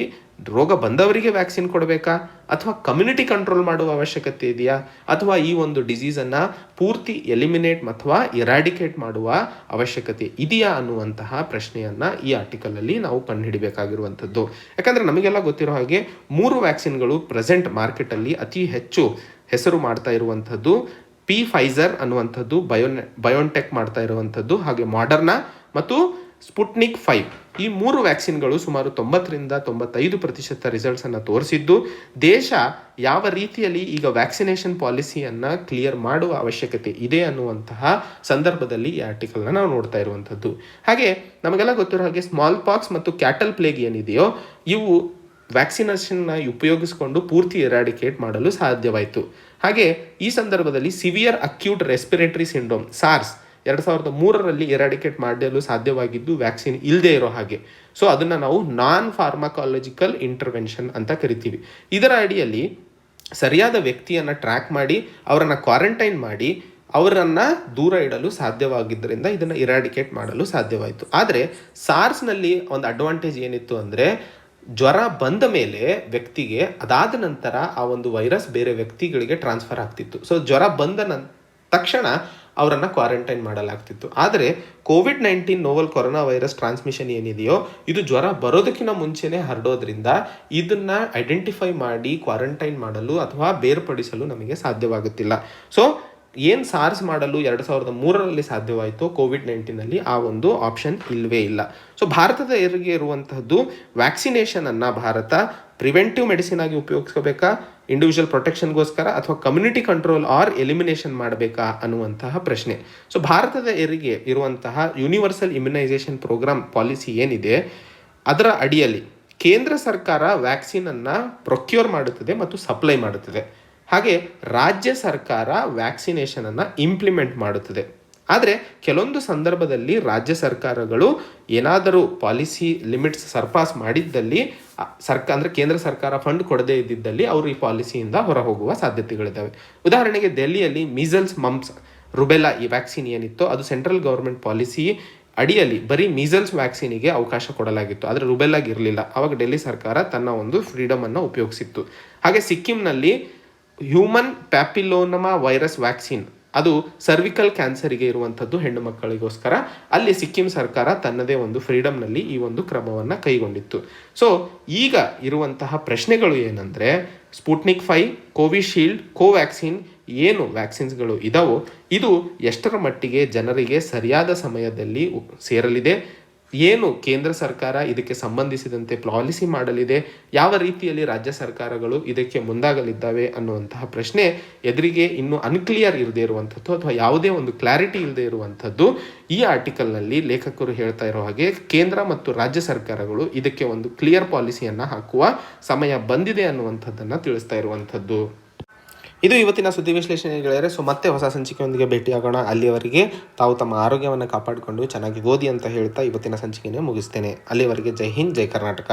ರೋಗ ಬಂದವರಿಗೆ ವ್ಯಾಕ್ಸಿನ್ ಕೊಡಬೇಕಾ, ಅಥವಾ ಕಮ್ಯುನಿಟಿ ಕಂಟ್ರೋಲ್ ಮಾಡುವ ಅವಶ್ಯಕತೆ ಇದೆಯಾ, ಅಥವಾ ಈ ಒಂದು ಡಿಸೀಸನ್ನು ಪೂರ್ತಿ ಎಲಿಮಿನೇಟ್ ಅಥವಾ ಇರಾಡಿಕೇಟ್ ಮಾಡುವ ಅವಶ್ಯಕತೆ ಇದೆಯಾ ಅನ್ನುವಂತಹ ಪ್ರಶ್ನೆಯನ್ನು ಈ ಆರ್ಟಿಕಲಲ್ಲಿ ನಾವು ಕಂಡುಹಿಡಿಬೇಕಾಗಿರುವಂಥದ್ದು. ಯಾಕಂದರೆ ನಮಗೆಲ್ಲ ಗೊತ್ತಿರೋ ಹಾಗೆ 3 ವ್ಯಾಕ್ಸಿನ್ಗಳು ಪ್ರೆಸೆಂಟ್ ಮಾರ್ಕೆಟಲ್ಲಿ ಅತಿ ಹೆಚ್ಚು ಹೆಸರು ಮಾಡ್ತಾ ಇರುವಂಥದ್ದು ಫೈಸರ್ ಅನ್ನುವಂಥದ್ದು, ಬಯೋನ್ಟೆಕ್ ಮಾಡ್ತಾ ಇರುವಂಥದ್ದು, ಹಾಗೆ ಮಾಡರ್ನಾ ಮತ್ತು ಸ್ಪುಟ್ನಿಕ್ 5. ಈ 3 ವ್ಯಾಕ್ಸಿನ್ಗಳು ಸುಮಾರು 90-95% ರಿಸಲ್ಟ್ಸನ್ನು ತೋರಿಸಿದ್ದು, ದೇಶ ಯಾವ ರೀತಿಯಲ್ಲಿ ಈಗ ವ್ಯಾಕ್ಸಿನೇಷನ್ ಪಾಲಿಸಿಯನ್ನು ಕ್ಲಿಯರ್ ಮಾಡುವ ಅವಶ್ಯಕತೆ ಇದೆ ಅನ್ನುವಂತಹ ಸಂದರ್ಭದಲ್ಲಿ ಈ ಆರ್ಟಿಕಲ್ನ ನಾವು ನೋಡ್ತಾ ಇರುವಂಥದ್ದು. ಹಾಗೆ ನಮಗೆಲ್ಲ ಗೊತ್ತಿರೋ ಹಾಗೆ ಸ್ಮಾಲ್ ಪಾಕ್ಸ್ ಮತ್ತು ಕ್ಯಾಟಲ್ ಪ್ಲೇಗ್ ಏನಿದೆಯೋ ಇವು ವ್ಯಾಕ್ಸಿನೇಷನ್ನ ಉಪಯೋಗಿಸಿಕೊಂಡು ಪೂರ್ತಿ ಎರಾಡಿಕೇಟ್ ಮಾಡಲು ಸಾಧ್ಯವಾಯಿತು. ಹಾಗೆ ಈ ಸಂದರ್ಭದಲ್ಲಿ severe acute respiratory syndrome SARS 2003ರಲ್ಲಿ ಎರಾಡಿಕೇಟ್ ಮಾಡಲು ಸಾಧ್ಯವಾಗಿದ್ದು ವ್ಯಾಕ್ಸಿನ್ ಇಲ್ಲದೆ ಇರೋ ಹಾಗೆ. ಸೊ ಅದನ್ನು ನಾವು ನಾನ್ ಫಾರ್ಮಕಾಲಜಿಕಲ್ ಇಂಟರ್ವೆನ್ಷನ್ ಅಂತ ಕರಿತೀವಿ. ಇದರ ಅಡಿಯಲ್ಲಿ ಸರಿಯಾದ ವ್ಯಕ್ತಿಯನ್ನು ಟ್ರ್ಯಾಕ್ ಮಾಡಿ ಅವರನ್ನು ಕ್ವಾರಂಟೈನ್ ಮಾಡಿ ಅವರನ್ನು ದೂರ ಇಡಲು ಸಾಧ್ಯವಾಗಿದ್ದರಿಂದ ಇದನ್ನು ಇರಾಡಿಕೇಟ್ ಮಾಡಲು ಸಾಧ್ಯವಾಯಿತು. ಆದರೆ ಸಾರ್ಸ್ನಲ್ಲಿ ಒಂದು ಅಡ್ವಾಂಟೇಜ್ ಏನಿತ್ತು ಅಂದರೆ ಜ್ವರ ಬಂದ ಮೇಲೆ ವ್ಯಕ್ತಿಗೆ ಅದಾದ ನಂತರ ಆ ಒಂದು ವೈರಸ್ ಬೇರೆ ವ್ಯಕ್ತಿಗಳಿಗೆ ಟ್ರಾನ್ಸ್ಫರ್ ಆಗ್ತಿತ್ತು. ಸೊ ಜ್ವರ ಬಂದ ತಕ್ಷಣ ಅವರನ್ನು ಕ್ವಾರಂಟೈನ್ ಮಾಡಲಾಗ್ತಿತ್ತು. ಆದರೆ COVID-19 novel corona virus transmission ಏನಿದೆಯೋ ಇದು ಜ್ವರ ಬರೋದಕ್ಕಿಂತ ಮುಂಚೆನೇ ಹರಡೋದ್ರಿಂದ ಇದನ್ನು ಐಡೆಂಟಿಫೈ ಮಾಡಿ ಕ್ವಾರಂಟೈನ್ ಮಾಡಲು ಅಥವಾ ಬೇರ್ಪಡಿಸಲು ನಮಗೆ ಸಾಧ್ಯವಾಗುತ್ತಿಲ್ಲ. ಸೊ ಏನು ಸಾರ್ಸ್ ಮಾಡಲು 2003ರಲ್ಲಿ ಸಾಧ್ಯವಾಯಿತು, ಕೋವಿಡ್-19ನಲ್ಲಿ ಆ ಒಂದು ಆಪ್ಷನ್ ಇಲ್ಲವೇ ಇಲ್ಲ. ಸೊ ಭಾರತದ ಎದುರಿಗೆ ಇರುವಂತಹದ್ದು ವ್ಯಾಕ್ಸಿನೇಷನನ್ನು ಭಾರತ ಪ್ರಿವೆಂಟಿವ್ ಮೆಡಿಸಿನ್ ಆಗಿ ಉಪಯೋಗಿಸ್ಕೋಬೇಕಾ, ಇಂಡಿವಿಜುವಲ್ ಪ್ರೊಟೆಕ್ಷನ್ಗೋಸ್ಕರ, ಅಥವಾ ಕಮ್ಯುನಿಟಿ ಕಂಟ್ರೋಲ್ ಆರ್ ಎಲಿಮಿನೇಷನ್ ಮಾಡಬೇಕಾ ಅನ್ನುವಂತಹ ಪ್ರಶ್ನೆ. ಸೊ ಭಾರತದ ಎದುರಿಗೆ ಇರುವಂತಹ ಯೂನಿವರ್ಸಲ್ ಇಮ್ಯುನೈಸೇಷನ್ ಪ್ರೋಗ್ರಾಮ್ ಪಾಲಿಸಿ ಏನಿದೆ ಅದರ ಅಡಿಯಲ್ಲಿ ಕೇಂದ್ರ ಸರ್ಕಾರ ವ್ಯಾಕ್ಸಿನನ್ನು ಪ್ರೊಕ್ಯೂರ್ ಮಾಡುತ್ತದೆ ಮತ್ತು ಸಪ್ಲೈ ಮಾಡುತ್ತದೆ. ಹಾಗೆ ರಾಜ್ಯ ಸರ್ಕಾರ ವ್ಯಾಕ್ಸಿನೇಷನನ್ನು ಇಂಪ್ಲಿಮೆಂಟ್ ಮಾಡುತ್ತದೆ. ಆದರೆ ಕೆಲವೊಂದು ಸಂದರ್ಭದಲ್ಲಿ ರಾಜ್ಯ ಸರ್ಕಾರಗಳು ಏನಾದರೂ ಪಾಲಿಸಿ ಲಿಮಿಟ್ಸ್ ಸರ್ಪಾಸ್ ಮಾಡಿದ್ದಲ್ಲಿ ಅಂದರೆ ಕೇಂದ್ರ ಸರ್ಕಾರ ಫಂಡ್ ಕೊಡದೇ ಇದ್ದಿದ್ದಲ್ಲಿ ಅವರು ಈ ಪಾಲಿಸಿಯಿಂದ ಹೊರ ಹೋಗುವ ಸಾಧ್ಯತೆಗಳಿದ್ದಾವೆ. ಉದಾಹರಣೆಗೆ ದೆಹಲಿಯಲ್ಲಿ ಮೀಸಲ್ಸ್, ಮಂಪ್ಸ್, ರುಬೆಲ್ಲಾ ಈ ವ್ಯಾಕ್ಸಿನ್ ಏನಿತ್ತೋ ಅದು ಸೆಂಟ್ರಲ್ ಗೌರ್ಮೆಂಟ್ ಪಾಲಿಸಿ ಅಡಿಯಲ್ಲಿ ಬರೀ ಮೀಸಲ್ಸ್ ವ್ಯಾಕ್ಸಿನಿಗೆ ಅವಕಾಶ ಕೊಡಲಾಗಿತ್ತು, ಆದರೆ ರುಬೆಲ್ಲಾಗಿ ಇರಲಿಲ್ಲ. ಆವಾಗ ಡೆಲ್ಲಿ ಸರ್ಕಾರ ತನ್ನ ಒಂದು ಫ್ರೀಡಮನ್ನು ಉಪಯೋಗಿಸಿತ್ತು. ಹಾಗೆ ಸಿಕ್ಕಿಂನಲ್ಲಿ ಹ್ಯೂಮನ್ ಪ್ಯಾಪಿಲೋಮಾ ವೈರಸ್ ವ್ಯಾಕ್ಸಿನ್ ಅದು ಸರ್ವಿಕಲ್ ಕ್ಯಾನ್ಸರಿಗೆ ಇರುವಂಥದ್ದು ಹೆಣ್ಣು ಮಕ್ಕಳಿಗೋಸ್ಕರ, ಅಲ್ಲಿ ಸಿಕ್ಕಿಂ ಸರ್ಕಾರ ತನ್ನದೇ ಒಂದು ಫ್ರೀಡಮ್ನಲ್ಲಿ ಈ ಒಂದು ಕ್ರಮವನ್ನು ಕೈಗೊಂಡಿತ್ತು. ಸೊ ಈಗ ಇರುವಂತಹ ಪ್ರಶ್ನೆಗಳು ಏನಂದರೆ ಸ್ಪುಟ್ನಿಕ್ 5, ಕೋವಿಶೀಲ್ಡ್, ಕೋವ್ಯಾಕ್ಸಿನ್ ಏನು ವ್ಯಾಕ್ಸಿನ್ಸ್ಗಳು ಇದಾವೋ ಇದು ಎಷ್ಟರ ಮಟ್ಟಿಗೆ ಜನರಿಗೆ ಸರಿಯಾದ ಸಮಯದಲ್ಲಿ ಸೇರಲಿದೆ, ಏನು ಕೇಂದ್ರ ಸರ್ಕಾರ ಇದಕ್ಕೆ ಸಂಬಂಧಿಸಿದಂತೆ ಪಾಲಿಸಿ ಮಾಡಲಿದೆ, ಯಾವ ರೀತಿಯಲ್ಲಿ ರಾಜ್ಯ ಸರ್ಕಾರಗಳು ಇದಕ್ಕೆ ಮುಂದಾಗಲಿದ್ದಾವೆ ಅನ್ನುವಂತಹ ಪ್ರಶ್ನೆ ಎದುರಿಗೆ ಇನ್ನೂ ಅನ್ಕ್ಲಿಯರ್ ಇಲ್ಲದೆ ಇರುವಂಥದ್ದು ಅಥವಾ ಯಾವುದೇ ಒಂದು ಕ್ಲಾರಿಟಿ ಇಲ್ಲದೆ ಇರುವಂಥದ್ದು. ಈ ಆರ್ಟಿಕಲ್ನಲ್ಲಿ ಲೇಖಕರು ಹೇಳ್ತಾ ಇರೋ ಹಾಗೆ ಕೇಂದ್ರ ಮತ್ತು ರಾಜ್ಯ ಸರ್ಕಾರಗಳು ಇದಕ್ಕೆ ಒಂದು ಕ್ಲಿಯರ್ ಪಾಲಿಸಿಯನ್ನು ಹಾಕುವ ಸಮಯ ಬಂದಿದೆ ಅನ್ನುವಂಥದ್ದನ್ನು ತಿಳಿಸ್ತಾ ಇರುವಂಥದ್ದು. ಇದು ಇವತ್ತಿನ ಸುದ್ದಿ ವಿಶ್ಲೇಷಣೆ ಗೆಳೆಯರೆ. ಸೊ ಮತ್ತೆ ಹೊಸ ಸಂಚಿಕೆಯೊಂದಿಗೆ ಭೇಟಿಯಾಗೋಣ. ಅಲ್ಲಿಯವರೆಗೆ ತಾವು ತಮ್ಮ ಆರೋಗ್ಯವನ್ನು ಕಾಪಾಡಿಕೊಂಡು ಚೆನ್ನಾಗಿ ಓದಿ ಅಂತ ಹೇಳ್ತಾ ಇವತ್ತಿನ ಸಂಚಿಕೆಯನ್ನು ಮುಗಿಸ್ತೇನೆ. ಅಲ್ಲಿವರೆಗೆ ಜೈ ಹಿಂದ್, ಜೈ ಕರ್ನಾಟಕ.